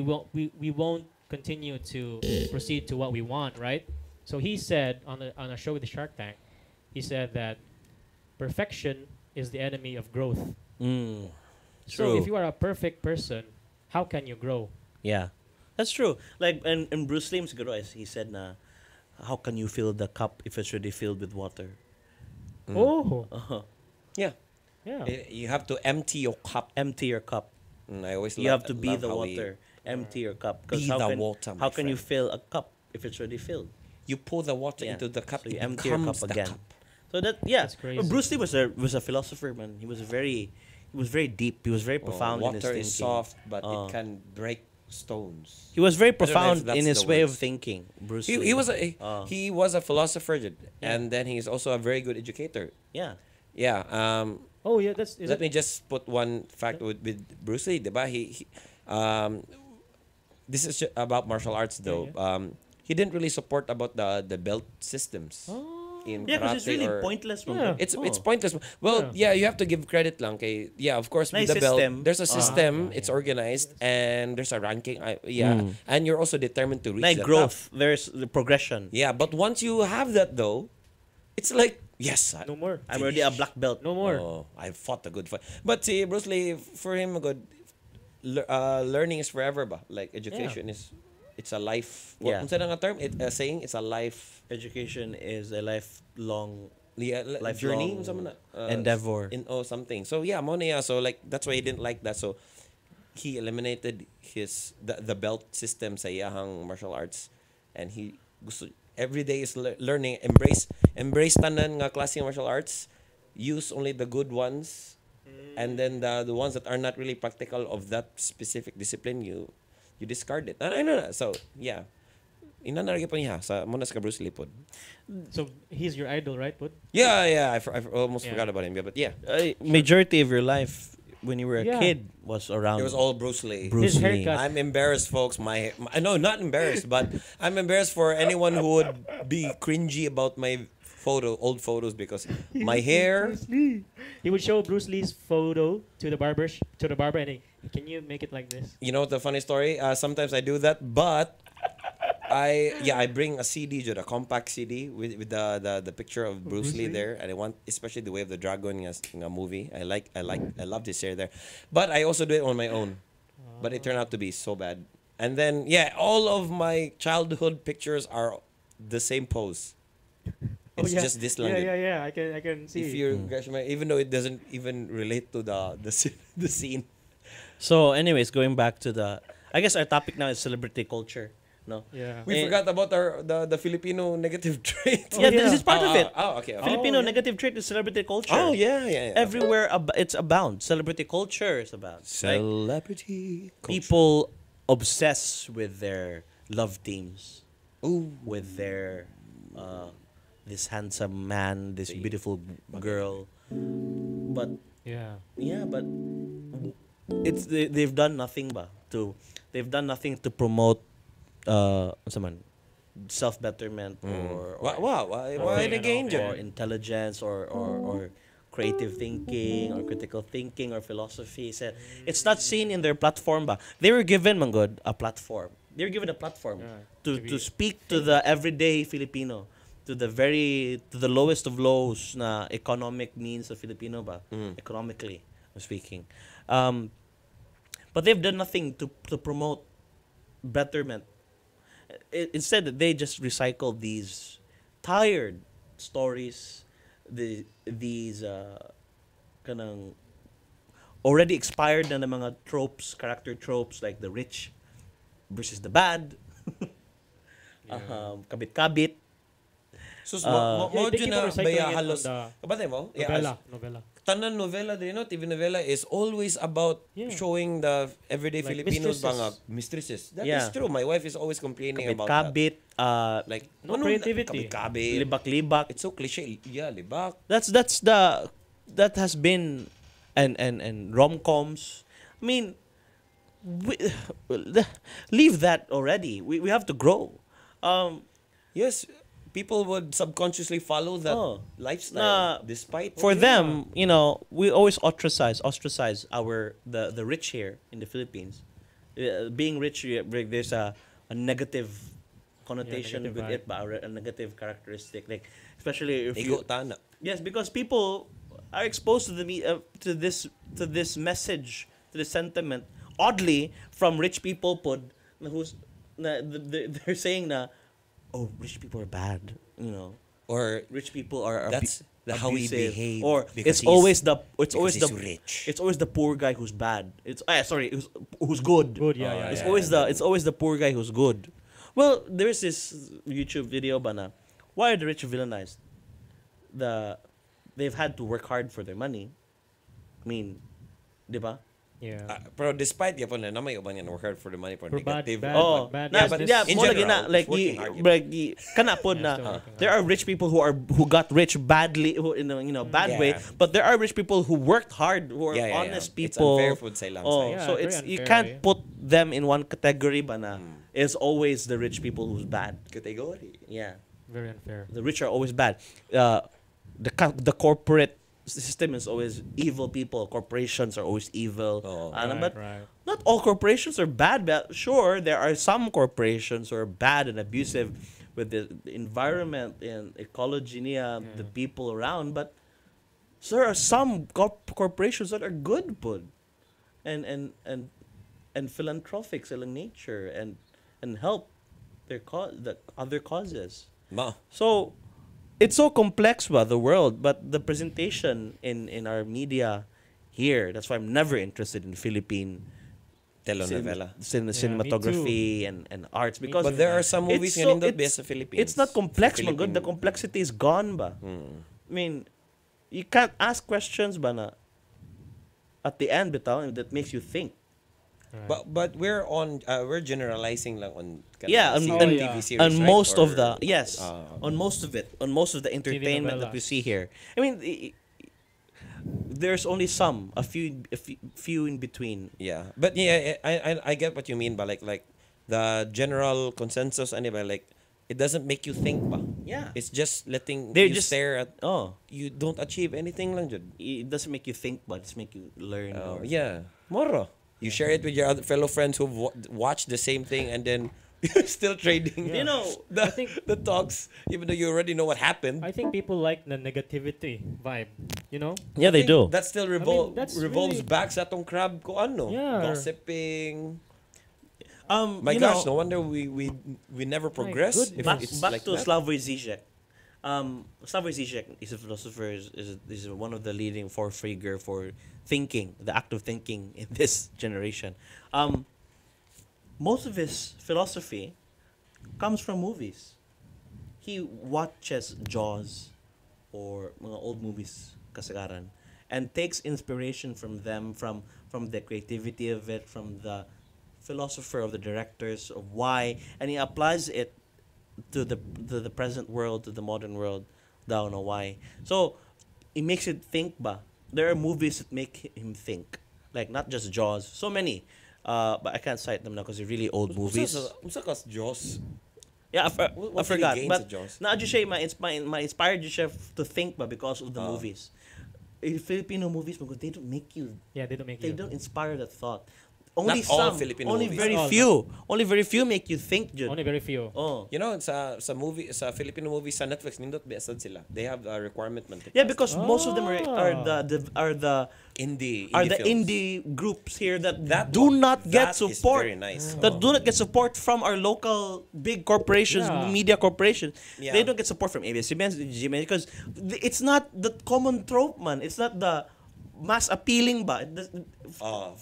won't continue to proceed to what we want, right? So he said on a show with the Shark Tank, he said that perfection is the enemy of growth. Mm, So true. if you are a perfect person, how can you grow? Yeah, that's true. Like, and Bruce Lee siguro, he said na, how can you fill the cup if it's already filled with water? Oh, Uh-huh. Yeah. yeah. You have to empty your cup. Empty your cup. I always You love, have to be love the how we- water. Empty your cup. 'Cause Be how the can, water, my how can you friend. fill a cup if it's already filled? You pour the water Yeah. into the cup, So you it empty your becomes cup the again. cup. So that, yeah. That's crazy. But Bruce Lee was a philosopher, man. He was very deep. He was very profound in his Water thinking. is soft, but Uh. it can break stones. He was very don't know if profound that's in his the way of words. thinking. Bruce He, Lee. he was a philosopher, and then he's also a very good educator. Yeah. Yeah. Oh yeah, is Let it? me just put one fact with Bruce Lee, diba? This is about martial arts though. Yeah, He didn't really support about the belt systems in Yeah, because it's karate really or pointless. Yeah. Man. it's pointless. Well, yeah, you have to give credit lang kay, yeah, of course with Nice the belt, system. there's a system, Yeah, it's yeah. organized, and there's a ranking. And you're also determined to reach Like the growth. top. There's the progression. Yeah, but once you have that though, it's like yes, No more. I'm already a black belt. No more. Oh, I fought a good fight. But see, Bruce Lee, for him, learning is forever ba? Like education it's a life. Yeah. Unsa na nga term? Saying it's a life. Education is a lifelong Lifelong journey. Unsa man na? endeavor. Something. So yeah, mo na, so like that's why he didn't like that. So he eliminated the belt system sa iyahang martial arts, and he gusto every day is learning. Embrace tanan nga klase ng martial arts. Use only the good ones, and then the ones that are not really practical of that specific discipline, you discard it. I know that. So yeah, inanarga pa niya sa muna sa Bruce Lee pod. So he's your idol, right, Put? Yeah. I almost Yeah. forgot about him. Yeah, but yeah, Majority of your life when you were a Yeah. kid was around it was all Bruce Lee. Bruce His Lee. haircut. I'm embarrassed, folks. No, not embarrassed, but I'm embarrassed for anyone who would be cringy about my old photos, because my hair. Bruce Lee. He would show Bruce Lee's photo to the barber, and can you make it like this? You know the funny story? Sometimes I do that, but I bring a CD, Jud, a compact CD with the picture of Bruce Lee there, and I want especially the Way of the Dragon in a movie. I love this hair there, but I also do it on my own, but it turned out to be so bad. And then all of my childhood pictures are the same pose. It's just this long. Yeah. I can see. If you even though it doesn't even relate to the scene. So, anyways, going back to I guess our topic now is celebrity culture. No. Yeah. We forgot about the Filipino negative trait. This is part of it. Okay. Filipino negative trait is celebrity culture. Oh yeah. Everywhere it's abound. Celebrity culture is abound. Like, Celebrity culture. people obsess with their love teams. Ooh. With their this handsome man, this beautiful girl. But but they've done nothing to promote self-betterment or why the game, or intelligence or creative thinking or critical thinking or philosophy. So it's not seen in their platform ba. They were given a platform. They were given a platform to speak to the everyday Filipino, to the lowest of lows na economic means of Filipino ba, economically speaking. But they've done nothing to promote betterment. Instead, they just recycle these tired stories, these kanang already expired na mga tropes, character tropes like the rich versus the bad, kabit-kabit. So, they keep na recycling baya it halos. on Kapatid mo? novela. Tanan novela din, no? TV novela is always about showing the everyday Like Filipinos mistresses. mistresses. That Yeah. is true. My wife is always complaining about that. Kabit, Like, No creativity. Kabit-kabit. libak-libak. It's so cliche. Yeah, libak. That has been and rom-coms. I mean, leave that already. We have to grow. Yes, people would subconsciously follow that lifestyle despite For them, we always ostracize the rich here in the Philippines. Being rich, there's a negative connotation negative with vibe. it, but a negative characteristic. Like especially if Ego you tana. yes, because people are exposed to to this message, to this sentiment. Oddly, from rich people, they're saying na, oh, rich people are bad, Or rich people are that's how we abusive. behave. Or because it's always the rich. it's always the poor guy who's bad. Who's good. Good, yeah. It's always the poor guy who's good. Well, there's this YouTube video bana. Why are the rich villainized? They've had to work hard for their money. I mean, di ba? Yeah. Pero despite yapon na may uban yan work hard for the money for bad, negative. bad, Oh, bad. Yeah, Yes, but this- yeah, in mo lagi general, na like working hard, kana pod Yeah, na still working there are rich people who got rich badly in a bad Yeah. way, but there are rich people who worked hard, who are honest It's people. unfair food sa ilang Oh, side. Yeah, so very it's you unfair, can't eh. put them in one category ba na. It's always the rich people who's bad. Category. Yeah. Very unfair. The rich are always bad. The corporate system is always evil people. Corporations are always evil. Oh. But Right. not all corporations are bad. But sure, there are some corporations who are bad and abusive with the environment and ecology, the people around. But there are some corporations that are good, bud, and philanthropic in nature and help the other causes. Ma. So it's so complex the world, but the presentation in our media here, that's why I'm never interested in Philippine Telenovela. cinematography and arts, because But there are some movies nga nindot based sa Philippines. it's not complex man good. Philippine- The complexity is gone ba. I mean, you can't ask questions ba na at the end bitaw that makes you think. Right. But we're generalizing lang on Yeah, and, TV series, and right? most of Or- the on most of the entertainment that we novelas. see here. I mean, there's only a few in between. Yeah, but yeah, I get what you mean, but like the general consensus, anyway, like it doesn't make you think, ba? Yeah. It's just letting They're you just- stare at. Oh, You don't achieve anything lang, jud. it doesn't make you think, but it's make you learn. Yeah, moro. You share it with your other fellow friends who've watched the same thing, and then You're still trading. Yeah. You know, the, I think- the talks, even though you already know what happened. I think people like the negativity vibe. You know? yeah, I they think do. That still that's revolves really- back sa tong crab ko ano. Yeah. Gossiping. My You gosh, know, no wonder we never progress. If goodness. it's back like to that. Slavoj Žižek. Slavoj Žižek is a philosopher, is one of the leading forefigure for thinking, the act of thinking in this generation. Most of his philosophy comes from movies. He watches Jaws or mga old movies kasagaran and takes inspiration from them, from the creativity of it, from the philosopher of the directors of why, and he applies it to the present world, to the modern world. Don't know why. So it makes you think ba. There are movies that make him think, like not just Jaws. So many, but I can't cite them now because they're really old movies. Unsa kas Diyos? Yeah, What I did he forgot. gain But sa Jaws? na siya ma inspired siya to think ba because of the Oh. movies. In Filipino movies, because they don't make you, Yeah, they don't make they you. don't inspire that thought. Only Not all some, Filipino only movies. very Not all, few, only very few make you think, Jude. Only very few. Oh. You know, sa Filipino movies sa Netflix nindot biasad sila. They have a requirement man. Yeah, because most of them are indie the films. indie groups here that That do one- not get that is support. very nice. That do not get support from our local big corporations, Yeah. media corporations. Yeah. They don't get support from ABS-CBN, GMA, because it's not the common trope, man. It's not the mass appealing ba. Oh,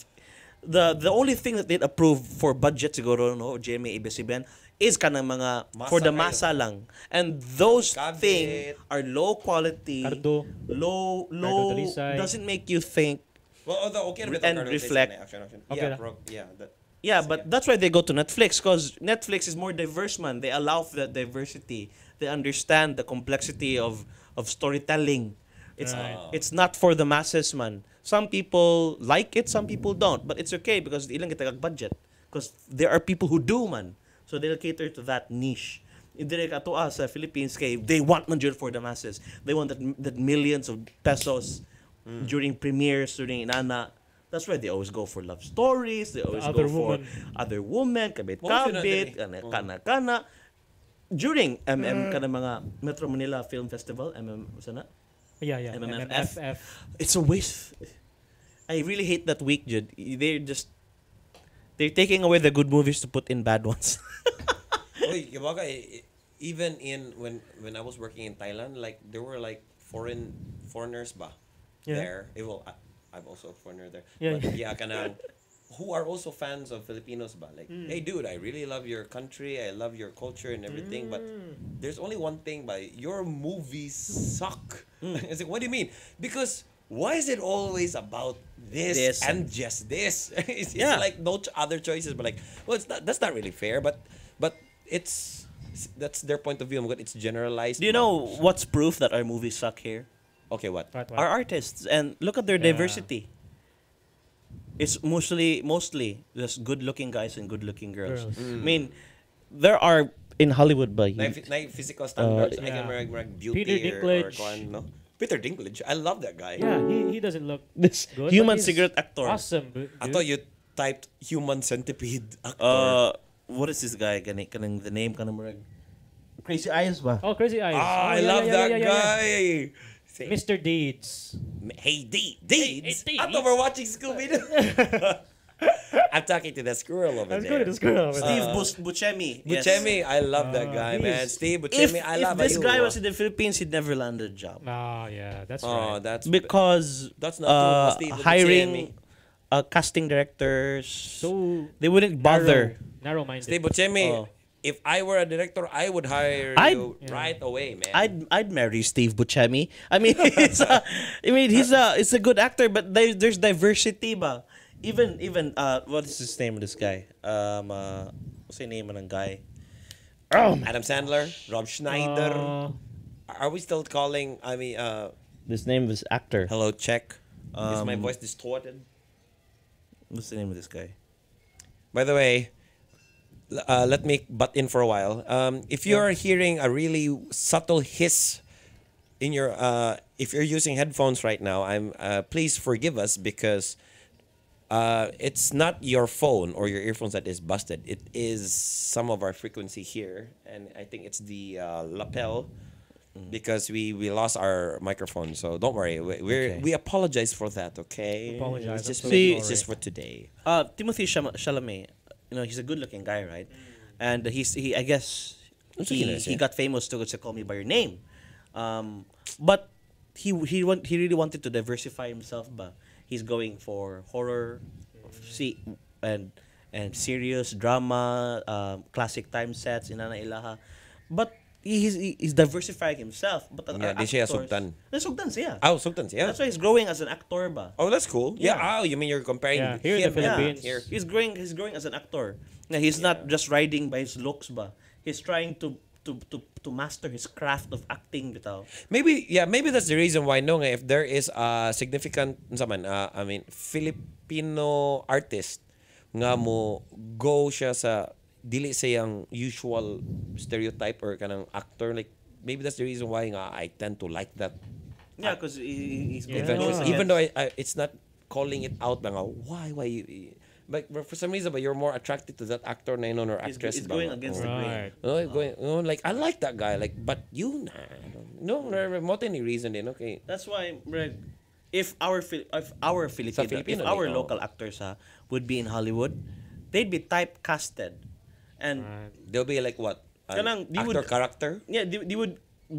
The only thing that they'd approve for budget siguro no GMA ABS-CBN is kanang mga Masa for the kayo. masa lang, and those Kabit. things are low quality, Cardo. low Talisay. doesn't make you think. well, okay, And reflect. Action. Okay Yeah, lang. that. Yeah, but that's why they go to Netflix, because Netflix is more diverse, man. They allow for that diversity. They understand the complexity of storytelling. It's not for the masses, man. Some people like it, some people don't. But it's okay because ilang kita budget. Because there are people who do, man. So they'll cater to that niche. Indirect ato sa Philippines kay they want man jud for the masses. They want that millions of pesos during premieres, during inana. That's why they always go for love stories. They always other go for woman. other women, What was kabit-kabit, yun, kana-kana. During kana mga Metro Manila Film Festival, sana? Yeah, yeah. MMFF. MMFF. It's a waste. I really hate that week, Jude. They're taking away the good movies to put in bad ones. Oy, yabaga, even in when I was working in Thailand, like there were like foreigners ba Yeah. there. Well, I'm also a foreigner there. Yeah. But yeah, kanang who are also fans of Filipinos ba? Like, hey dude, I really love your country. I love your culture and everything, but there's only one thing by your movies suck. It's like, what do you mean? Because why is it always about this and just this? It's like no other choices, but like, well, it's not. That's not really fair. But that's their point of view. It's generalized. Do you know what's proof that our movies suck here? Okay, what? What? Our artists, and look at their Yeah. diversity. It's mostly just good-looking guys and good-looking girls. Girls. I mean, there are in Hollywood, but Na physical standards. yeah. I can marag beauty Peter or Dinklage. kuan, no? Peter Dinklage. I love that guy. Yeah, he doesn't look this good. human but he's cigarette actor. Awesome. I thought you typed human centipede actor. What is this guy? Kanang the name kanang marag Crazy Eyes ba? Oh, Crazy Eyes. I yeah, love yeah, that yeah, yeah, yeah. guy. Say, Mr. Deeds. Hey, Deeds. Hey, I thought we're watching Scooby-Doo. I'm talking to the squirrel over Let's there. go to the squirrel. Steve Buscemi. Yes. Buscemi, I love that guy, he man. is- Steve If, Buscemi, I if love this you. guy was in the Philippines, he'd never landed a job. Ah, yeah, that's Oh, right. that's Because That's not true, Steve Buscemi. hiring casting directors, So they wouldn't bother. narrow-minded. Steve Buscemi. Oh. If I were a director, I would hire I'd- you Yeah. right away, man. I'd marry Steve Buscemi. I mean, he's a good actor, but there's diversity ba. Even what is his name of this guy? What's the name of the guy? Adam Sandler, Rob Schneider. Are we still calling? I mean, This name of this actor. hello, check. Is my Um, voice distorted? What's the name of this guy? By the way, let me butt in for a while. If you are hearing a really subtle hiss in your, if you're using headphones right now, please forgive us because it's not your phone or your earphones that is busted. It is some of our frequency here, and I think it's the lapel because we lost our microphone. So don't worry, we apologize for that. Okay, Apologize, It's just I'm so maybe sorry. it's just for today. Timothy Chalamet, he's a good-looking guy, right? And he I guess Looking he nice, he yeah. got famous to Call Me by Your Name, but he really wanted to diversify himself, but he's going for horror, see and serious drama, classic time sets in Ana Ilaha, but he's diversifying himself. But Yeah, di siya sugtan. Sugtan siya. Oh, sometimes yeah. That's why he's growing as an actor ba. Oh, that's cool. Yeah. Yeah. Oh, you mean you're comparing Yeah, here in him the and Philippines. here? He's growing as an actor. Now, he's not just riding by his looks ba. He's trying to master his craft of acting bitaw. Maybe that's the reason why no nga, if there is a significant I mean Filipino artist nga mo go siya sa dili sayang usual stereotype or kanang actor, like maybe that's the reason why nga I tend to like that Yeah, because he's Yeah. eventually, Yeah. even though I it's not calling it out ba nga why you, but for some reason but you're more attracted to that actor na yun or actress he's ba going nga. against Oh. the grain. Right. No, going like I like that guy, like, but you no not any reason din, okay. That's why Greg, if our Filipino, Filipino if our din, oh. local actors would be in Hollywood, they'd be typecasted. And Right. They'll be like what? An Kanang, you actor would- character? yeah, they would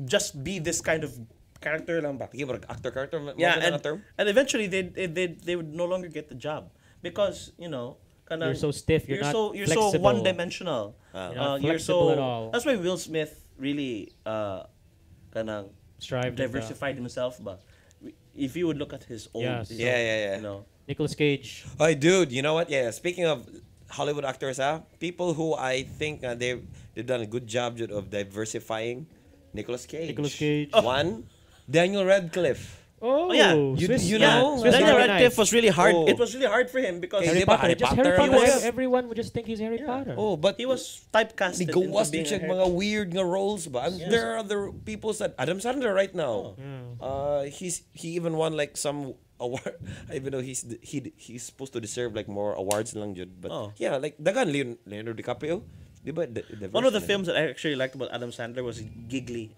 just be this kind of character lang ba. Sige, parang actor character? Yeah, Mga ganun and, na term? and eventually they would no longer get the job because kanang, You're so stiff, you're not you're so flexible. one-dimensional. You're not You're flexible so at all. That's why Will Smith really kanang Strive to diversified himself ba. If you would look at his old Yes. Yeah. Nicolas Cage. Oh, dude, you know what? Yeah, speaking of Hollywood actors, people who I think they've done a good job Jude, of diversifying. Nicolas Cage. Nicolas Cage. One, Daniel Radcliffe. Oh, yeah. Swiss, You Yeah, know, Swiss Daniel Army Radcliffe knife. was really hard. Oh. It was really hard for him because Okay, Harry Di ba, Potter. Harry Just Potter, Harry Potter. he was- Everyone would just think he's Harry Potter. Oh, but he was typecasted into Nigawas being din siya a mga weird nga roles ba? And Yes. there are other people that Adam Sandler right now. Yeah. He even won like some award. Even though he's supposed to deserve like more awards lang jud. But Oh. yeah, like dagan Leonardo DiCaprio. Di ba? One of the films that I actually liked about Adam Sandler was Giggly.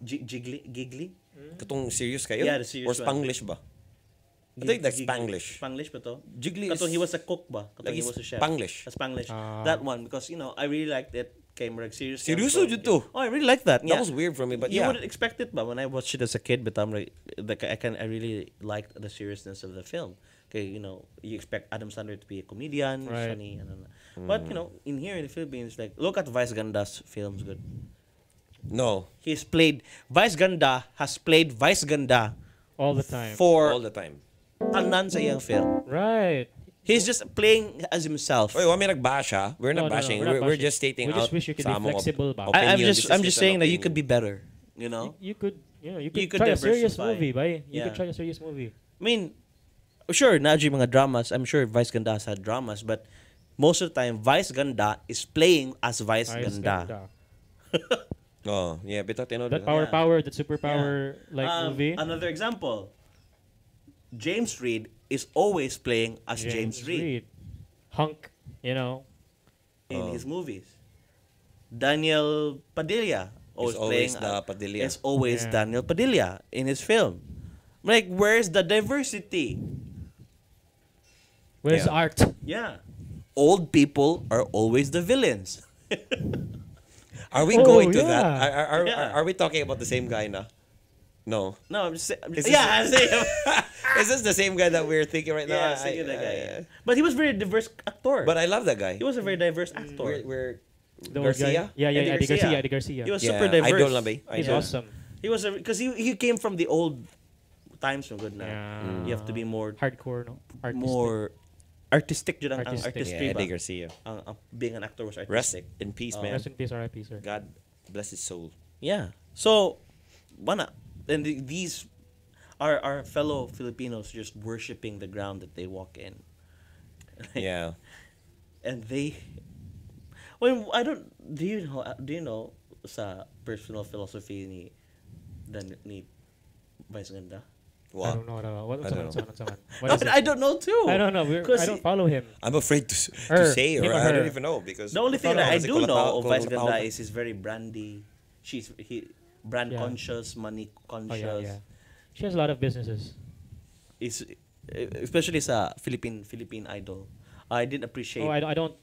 Katong serious kayo? Yeah, the serious Or one. Spanglish ba? I think that's Giggly. Spanglish. Spanglish ba to? Jiggly Katong is- he was a cook ba? Katong Like he it's was a chef. Spanglish. Spanglish. Ah. That one because I really liked it. Came like serious. Seryoso jud to? Oh, I really liked that. That Yeah. was weird for me, but You yeah. wouldn't expect it, but when I watched it as a kid, but I'm like, I really liked the seriousness of the film. Okay, you expect Adam Sandler to be a comedian, Right. funny, but in here in the Philippines, like look at Vice Ganda's films. Good. No, Vice Ganda has played Vice Ganda All the time. for all the time. tanan sa iyang film. Right. He's just playing as himself. Wait, wami nagbash ha? We're not No, bashing. we're not We're bashing. just stating We out just wish you could sa be among flexible ba? I'm opinion. This just is an saying that you could be opinion. better. You could, you You could could try a serious diversify. movie, bay. You Yeah. could try a serious movie. I mean, sure, Naji mga dramas. I'm sure Vice Ganda has had dramas, but most of the time, Vice Ganda is playing as Vice Ayos Ganda. ganda. Oh, yeah, bitaw tinood. That Yeah. power, that superpower like movie. Another example. James Reid is always playing as James Reid Hunk, in his movies. Daniel Padilla Is always playing the Padilla. is always Yeah. Daniel Padilla in his film. Like, where's the diversity? Where's Yeah. art? Yeah. Old people are always the villains. Are we Oh, going to yeah. that? Yeah. Are we talking about the same guy na? No. No, I'm just saying. Is Yeah, I'm this- saying. Is this the same guy that we're thinking right now? Yeah, saying that guy. Yeah. But he was a very diverse actor. But I love that guy. he was a very diverse actor. We're The old Garcia? guy. Yeah, Eddie Eddie Garcia. Garcia. Eddie Garcia. He was Yeah, super diverse. Idol lang ba? He's Idol. awesome. He was because he came from the old times from good now. Yeah. You have to be more Hardcore, no? Artistic. more artistic jud ang Artistic. artistry Yeah, ba? Eddie Garcia. Being an actor was Rest artistic. in peace, Oh. man. Rest in peace, R.I.P. sir. God bless his soul. Yeah. So, wala. And these are our fellow Filipinos just worshiping the ground that they walk in. Yeah. And they well, I don't do you know sa personal philosophy ni Vice Ganda? I don't know. What I don't know. What is it? I don't know too. I don't know. I don't follow him. I'm afraid to Her. say, or Him or I don't her. even know because The only thing that I Kasi do know of Vice kulataw Ganda ka. is he's very brandy. Brand Yeah. conscious, money Oh conscious. yeah. She has a lot of businesses. Is especially sa Philippine Idol. I didn't appreciate Oh, I don't.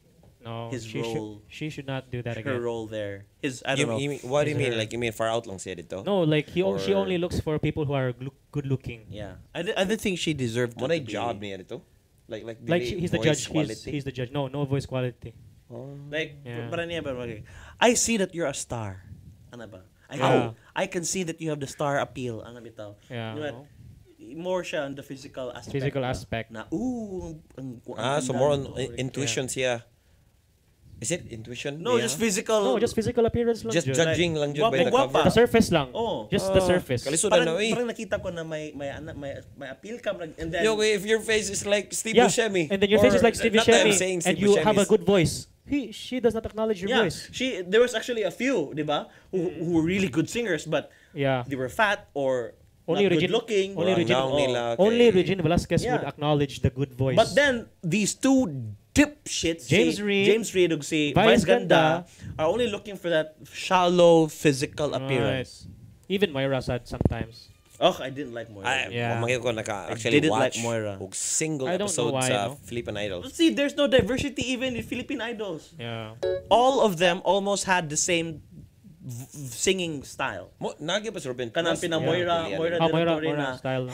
No, his she role. She should not do that her again. role there. I don't know. What do you Is mean? her- Like you mean far out lang siya dito? No, like she Or- only looks for people who are good looking. Yeah, I didn't think she deserved to Mo na be- job niya dito? Like Like dili he's the voice judge. quality? He's the judge. No voice quality. Like, Yeah. parang niya ba, okay. I see that you're a star. Ano ba? Yeah. I can see that you have the star appeal. Ano bitaw? Yeah. You know what? More siya on the physical aspect. Physical na- aspect. Na, ang So ganda more on nito. intuition siya. Is it intuition? No, Yeah. just physical. No, just physical appearance lang. Just Jud. judging lang jud by the Gwapong-gwapa. cover. The surface lang. Oh. Just the surface. Kalisudan Parang, na eh. parang nakita ko na may appeal ka and then Yo, if your face is like Steve Yeah. Buscemi. And then your face or- is like Steve not that I'm Buscemi, saying and Steve you have a Buscemi's- good voice. She does not acknowledge your yeah, voice. there was actually a few, di ba? Who were really good singers but Yeah. they were fat or Only not Regine- good looking. only Ang Regine- naong nila Only kay- Regine Velasquez Yeah. would acknowledge the good voice. But then these two dipshits, James Reid, James Reid ug si Vice Vice Ganda, are only looking for that shallow physical appearance. Right. Even Moira said sometimes. Oh, I didn't like Moira. Yeah. Mamangit ko actually didn't watch like Moira. og single I don't know episode why, sa no? Philippine Idol. But see, there's no diversity even in Philippine idols. Yeah. All of them almost had the same singing style. Nagi pa si Ruben. Kanang Plus, Moira, pili, Moira ano. Moira Directory na. style.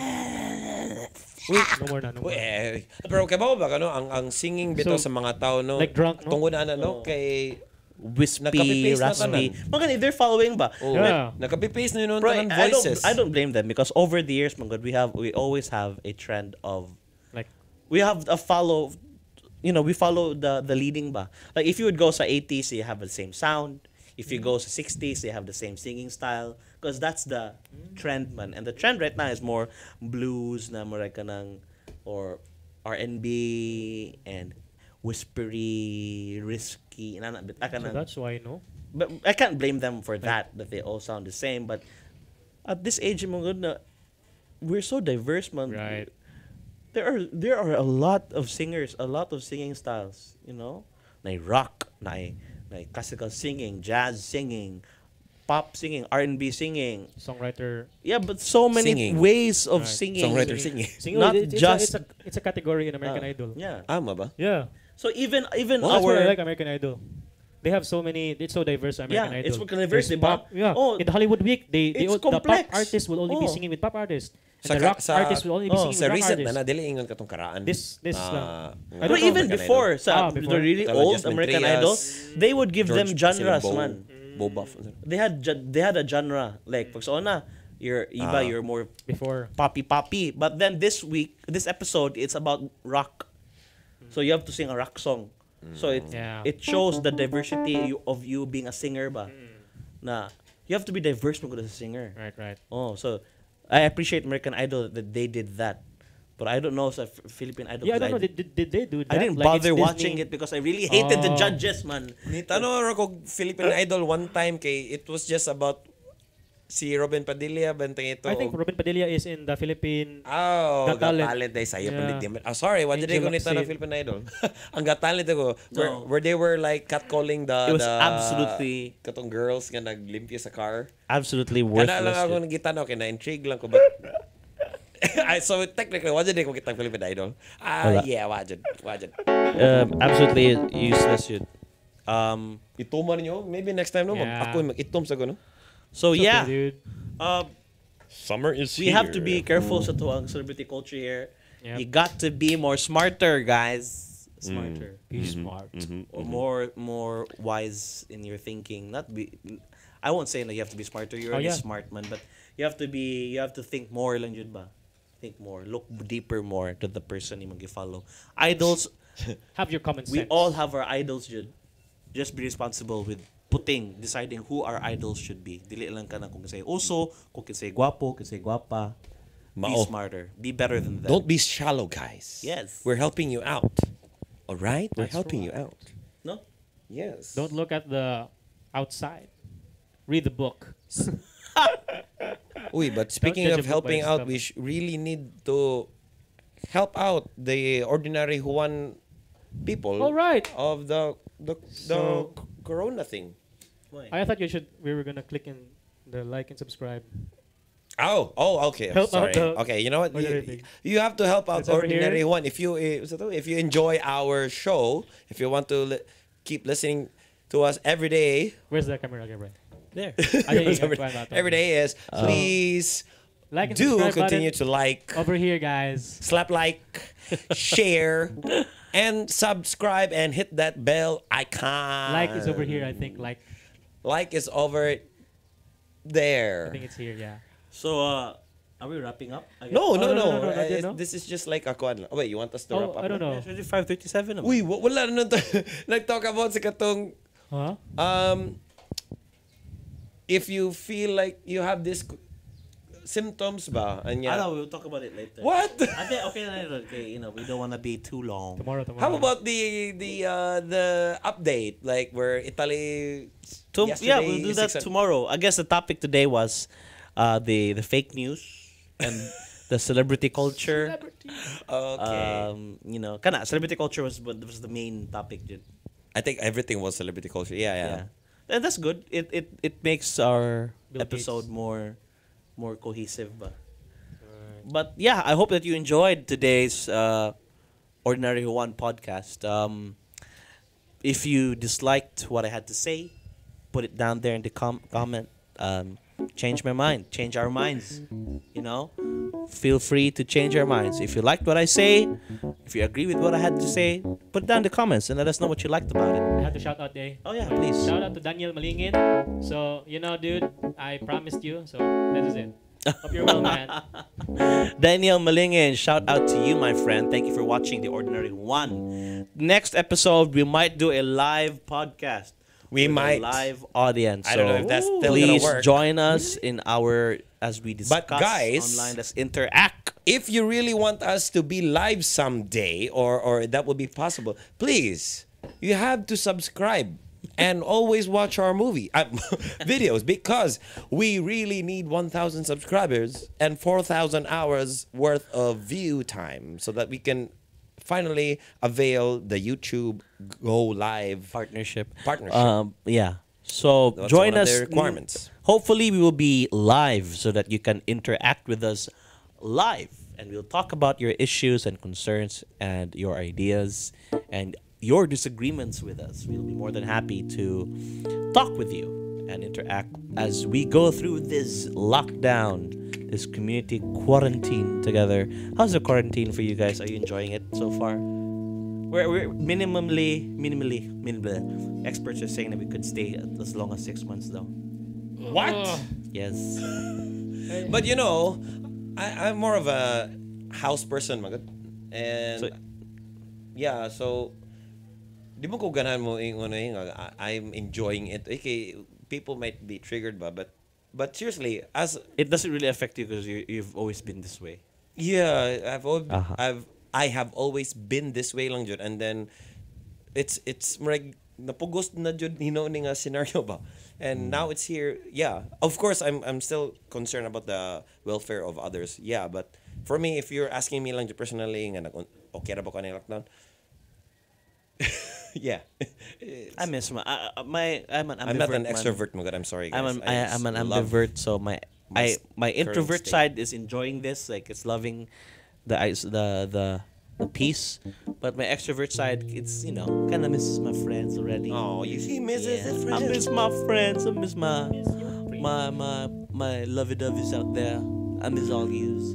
No more na. Uy, pero kay ba ano ang singing bitaw So, sa mga tao no? like drunk, no? Tungod na no Oh. kay Wispy, Nagka-paste na raspy. tanan. Mga they're following ba? oh, Yeah. nakapipaste na yun Bro, tanan I voices. don't blame them because over the years, my God, we always have a trend of Like we have a follow, we follow the leading ba. Like if you would go sa 80s, you have the same sound. If you go sa 60s, you have the same singing style because that's the trend man. And the trend right now is more blues na more like kanang or R&B and whispery, risky. so that's why no. But I can't blame them for that they all sound the same. But at this age, mga good na, we're so diverse, man. Right. There are a lot of singers, a lot of singing styles. Na rock, na classical singing, jazz singing, pop singing, R&B singing. Songwriter. Yeah, but so many Singing. ways of Right. singing. Songwriter singing. Not it's just- it's a category in American Idol. Yeah. Ama ba? Yeah. So even That's why I our like American Idol. They have so many. It's so diverse. American Yeah, Idol. it's diverse, There's diba? pop. Yeah. Oh, in the Hollywood Week, the it's pop complex. artists will only be Oh. singing with pop artists, and Sa the ka- rock sa- artists will only be singing Sa with rock recent artists. na dili ingon katong karaan. This lang. Ah, I don't But know even American before, Before. the really Tala old Jasmine American Trias, Idol, they would give them George genres, Bo- man. Bobuff. They had a genre like pag so na you're you're more Before. poppy, but then this episode it's about rock, so you have to sing a rock song. So Yeah. it shows the diversity of you being a singer ba. Na you have to be diverse when as a singer. Right. Oh, so I appreciate American Idol that they did that. But I don't know sa Philippine Idol. Yeah, I 'cause don't know. Did they do that? I didn't Like, it's bother Disney. watching it because I really hated the Oh. judges, man. Nitano ra ko Philippine Idol one time kay it was just about si Robin Padilla bantang ito. I think Robin Padilla is in the Philippine. Got Got Talent. talent ay sayo Yeah. palit. Sorry, what did I Angel ko nito na Locsin. Philippine Idol? Ang got talent ako No. where they were like catcalling the It was absolutely- katong girls nga naglimpyo sa car. Absolutely Kana lang worthless. ako nagitanaw kay na-intrigue lang ko but so technically what did I ko kitang Philippine Idol? Wala. Yeah, wajud. Absolutely useless yun. Ituman niyo maybe next time no Yeah. ako mag-itom sa no. So It's okay, yeah, dude. Summer is we have to be careful sa tuwang celebrity culture here. Yep. You got to be more smarter, guys. Smarter. Be smart. Or more wise in your thinking. Not be. I won't say that you have to be smarter. You're Oh, already yeah. smart, man. But you have to think more lang yun ba? Think more. Look deeper more to the person you mag-follow. Idols, Have your common sense. we all have our idols, Jud. Just be responsible with deciding who our idols should be. Dili lang ka na kung kisay uso, kung kisay guwapo, kisay guwapa. Be Mao. smarter. Be better than them. Don't be shallow, guys. Yes. We're helping you out. All right? We're That's helping right. you out. No? Yes. Don't look at the outside. Read the book. Uy, but speaking judge of a book by helping its out, cover. we really need to help out the ordinary Juan people All right. of the So- corona thing. I thought we were gonna click in the like and subscribe. Oh, okay. Help out Sorry. the Okay, you know what? ordinary thing. You have to help out It's over ordinary here. Juan. If you enjoy our show, if you want to keep listening to us every day, Where's the camera? Okay, right. There. every day is please Like and do subscribe continue button to like, over here, guys. slap like, share, and subscribe, and hit that bell icon. Like is over here, I think. Like is over I there. think it's here. Yeah. So, are we wrapping up? I guess? No, no, no. not yet, no? This is just like a kwan. Oh, wait, you want us to wrap Oh, up? I don't na? know. It's already 5:37 naman. Uy, wala na nag-talk about sa katong Huh? if you feel like you have this symptoms ba? I Anya. know, we'll talk about it later. What? I think, okay, we don't want to be too long. Tomorrow. How about the update like where Italy Yeah, yesterday, we'll do that 6 tomorrow. I guess the topic today was the fake news and the celebrity culture. Okay. Kana celebrity culture was the main topic, dude. I think everything was celebrity culture. Yeah. And that's good. It makes our Bill episode Gates. more cohesive. But yeah, I hope that you enjoyed today's Ordinary Juan podcast. If you disliked what I had to say, put it down there in the comment. Change my mind. Change our minds. Feel free to change our minds. If you liked what I say, if you agree with what I had to say, put it down in the comments and let us know what you liked about it. I have to shout out there. Oh, yeah, please. Shout out to Daniel Malingin. So, dude, I promised you. So, this is it. Hope you're well, man. Daniel Malingin, shout out to you, my friend. Thank you for watching The Ordinary One. Next episode, we might do a live podcast. We with a might. live audience. I don't know So if that's still please gonna work. join us in as we discuss guys, online. Let's interact. If you really want us to be live someday or that would be possible, please, you have to subscribe and always watch our videos because we really need 1,000 subscribers and 4,000 hours worth of view time so that we can finally avail the YouTube Go Live Partnership. partnership. So That's join one of us. the requirements. Hopefully, we will be live so that you can interact with us live, and we'll talk about your issues and concerns and your ideas and your disagreements with us. We'll be more than happy to talk with you and interact as we go through this lockdown, this community quarantine together. How's the quarantine for you guys? Are you enjoying it so far? We're minimally. Experts are saying that we could stay as long as 6 months, though. What? Yes. But I'm more of a house person, magad. And so di mo ko ganahan mo I'm enjoying it. Okay, people might be triggered but seriously, as It doesn't really affect you because you've always been this way. yeah, Uh-huh. I have always been this way lang jud, and then it's marag napugos na jud ni nga scenario ba. And now it's here. Yeah, of course I'm still concerned about the welfare of others. Yeah, but for me, if you're asking me lang jud personally nga okay ra ba ko ni lockdown? Yeah. I miss I'm an ambivert. I'm not an man. extrovert, magad. I'm sorry, guys. I'm an love ambivert, so my my introvert current state. side is enjoying this, like it's loving the peace, but my extrovert side, it's kind of misses my friends already. Oh, you see, misses his I friends. miss my friends. I miss my lovey-doveys out there. I miss all yous.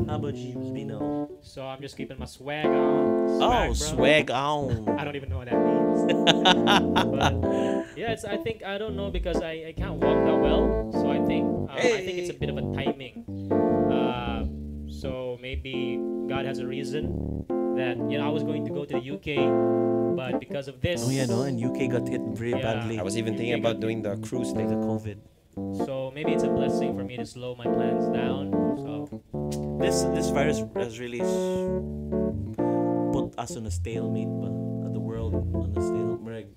How about you, Bino? So, I'm just keeping my swag on. Oh, bro. swag on. I don't even know what that means. But yeah, I don't know because I can't walk that well. So I think it's a bit of a timing. So maybe God has a reason that I was going to go to the UK, but because of this, Oh yeah, no, and UK got hit very Yeah. badly. I was even thinking about doing the cruise like thing. the COVID. so maybe it's a blessing for me to slow my plans down. So This virus has really put us on a stalemate, but the world on a stalemate.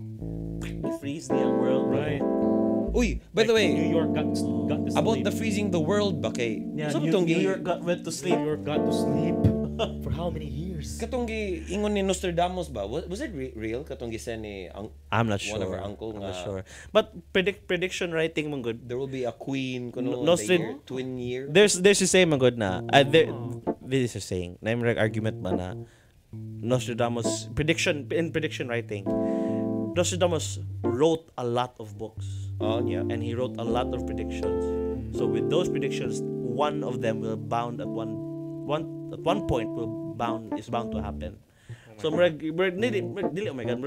Freeze the world, right. right? Uy, Uy, by the way, New York got to sleep. about the freezing the world ba kay? Sa New York went to sleep. New York got to sleep for how many years? Katong ingon ni Nostradamus ba? Was it real? Katong sen ni I'm not sure. one of our uncle I'm nga, not sure. But prediction writing man good. there will be a queen kuno twin year. There's the same man good na. This is saying. Na yung argument man na Nostradamus prediction writing. Nostradamus wrote a lot of books. Oh, yeah. And he wrote a lot of predictions. So with those predictions, one of them will bound at one point is bound to happen. So dili oh my god,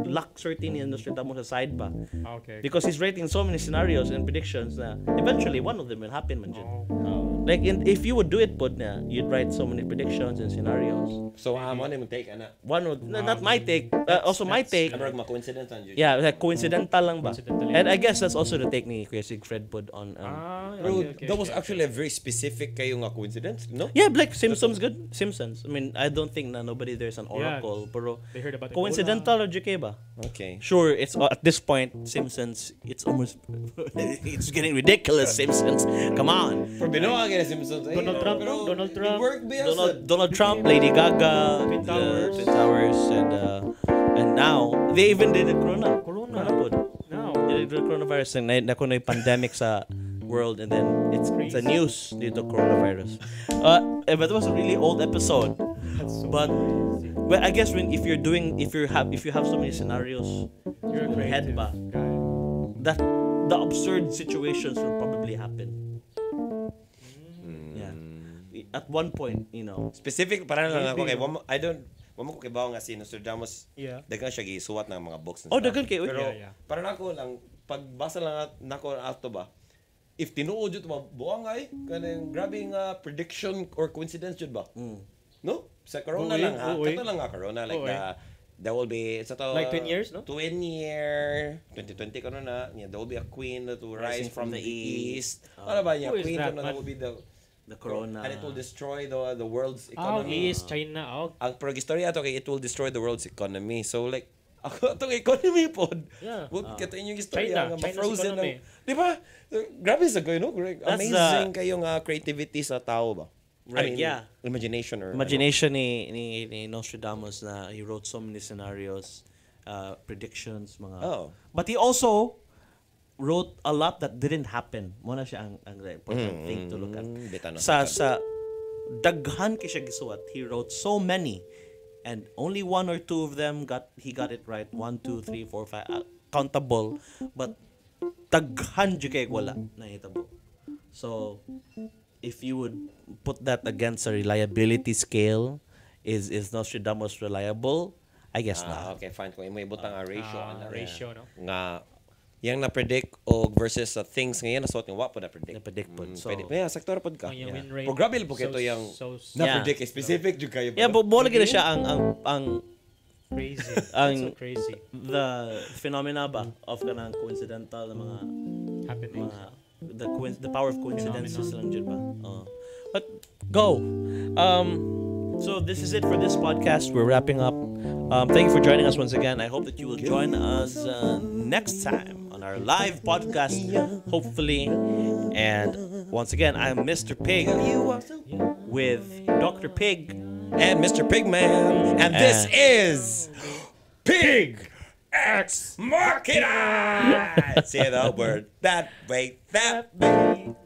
luck certain in Nostradamus aside ba. Okay. Because he's writing so many scenarios and predictions na eventually one of them will happen man dyan. Like if you would do it pod na, you'd write so many predictions and scenarios. So ano mo take ana? Not my take, also my take. Ano ma coincidence on you? Yeah, like coincidental lang ba? Coincidental, And I guess that's also the technique Kuya Sigfred pod on. Bro, that was actually a very specific kayo nga coincidence, no? Yeah, like Simpsons good. Simpsons. I mean, I don't think na nobody there's an oracle, pero They heard about coincidental or JK ba? Okay. Sure, it's at this point Simpsons. It's almost it's getting ridiculous. Simpsons, come on. For binoa kay Simpsons. Donald Trump, no? Donald Trump. Work ba Donald Trump, Lady Gaga, Twin Towers. Twin Towers, and now they even did a corona. Pod. No. They did the coronavirus and na kuno pandemic sa world, and then it's a news dito coronavirus. But it was a really old episode. But well, I guess if you have so many scenarios You're a in your head creative ba, guy. that the absurd situations will probably happen. Yeah. At one point, Specific para lang ako kay I don't mo ko kibaw nga si Nostradamus. Yeah. Dagan siya gisuwat ng mga books. Oh, dagan kay Pero yeah. para nako lang pagbasa lang nako ato ba. If tinuod jud mabuang ay kanang grabe nga prediction or coincidence jud ba? No? Sa corona Uy, lang ha. uy. Kato lang nga corona like there will be sa to Like 10 years, no? 20 year 2020 kono na. Yeah, there will be a queen that will rise from the east. Ano ba niya? Who is Queen that, kono man? that will be the corona. and it will destroy the world's Oh, economy. East China. Oh. Ang progistorya ato kay it will destroy the world's economy. So like ako itong economy pod. Yeah. Kato inyong istorya nga China's ma-frozen economy. Di ba? Grabe sa kayo, no? That's Amazing kayong creativity sa tao ba? Right, yeah. Imagination or Imagination ni Nostradamus na he wrote so many scenarios, predictions, mga. Oh. But he also wrote a lot that didn't happen. Muna siya ang important thing to look at. Sa daghan kay siya gisuwat, he wrote so many, and only one or two of them he got it right. 1, 2, 3, 4, 5 countable, but daghan jud kay wala nahitabo. So if you would put that against a reliability scale, is Nostradamus reliable? I guess not. Okay, fine. Kung may butang ratio. Ratio, no? Nga, yang na-predict o versus sa things ngayon na suot ng wa po na-predict. Na-predict po. So, Pwede. Yeah, sektor pod ka. Yung win rate. Programmable po kayo yung na-predict. Specific jud kayo. yeah, but mo lagi na siya ang Crazy. Ang- So crazy. the phenomena ba of kanang coincidental na mga Happening. the power of coincidences lang jud ba. But go. So this is it for this podcast. We're wrapping up. Thank you for joining us once again. I hope that you will join us next time on our live podcast, hopefully. And once again, I'm Mr. Pig with Dr. Pig. And Mr. Pigman. And this is Pig X Machina. Say the word. That way, that way,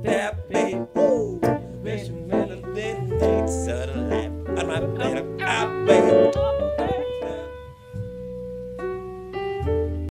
that way. Woo. Wish me a little bit, son of a lamb.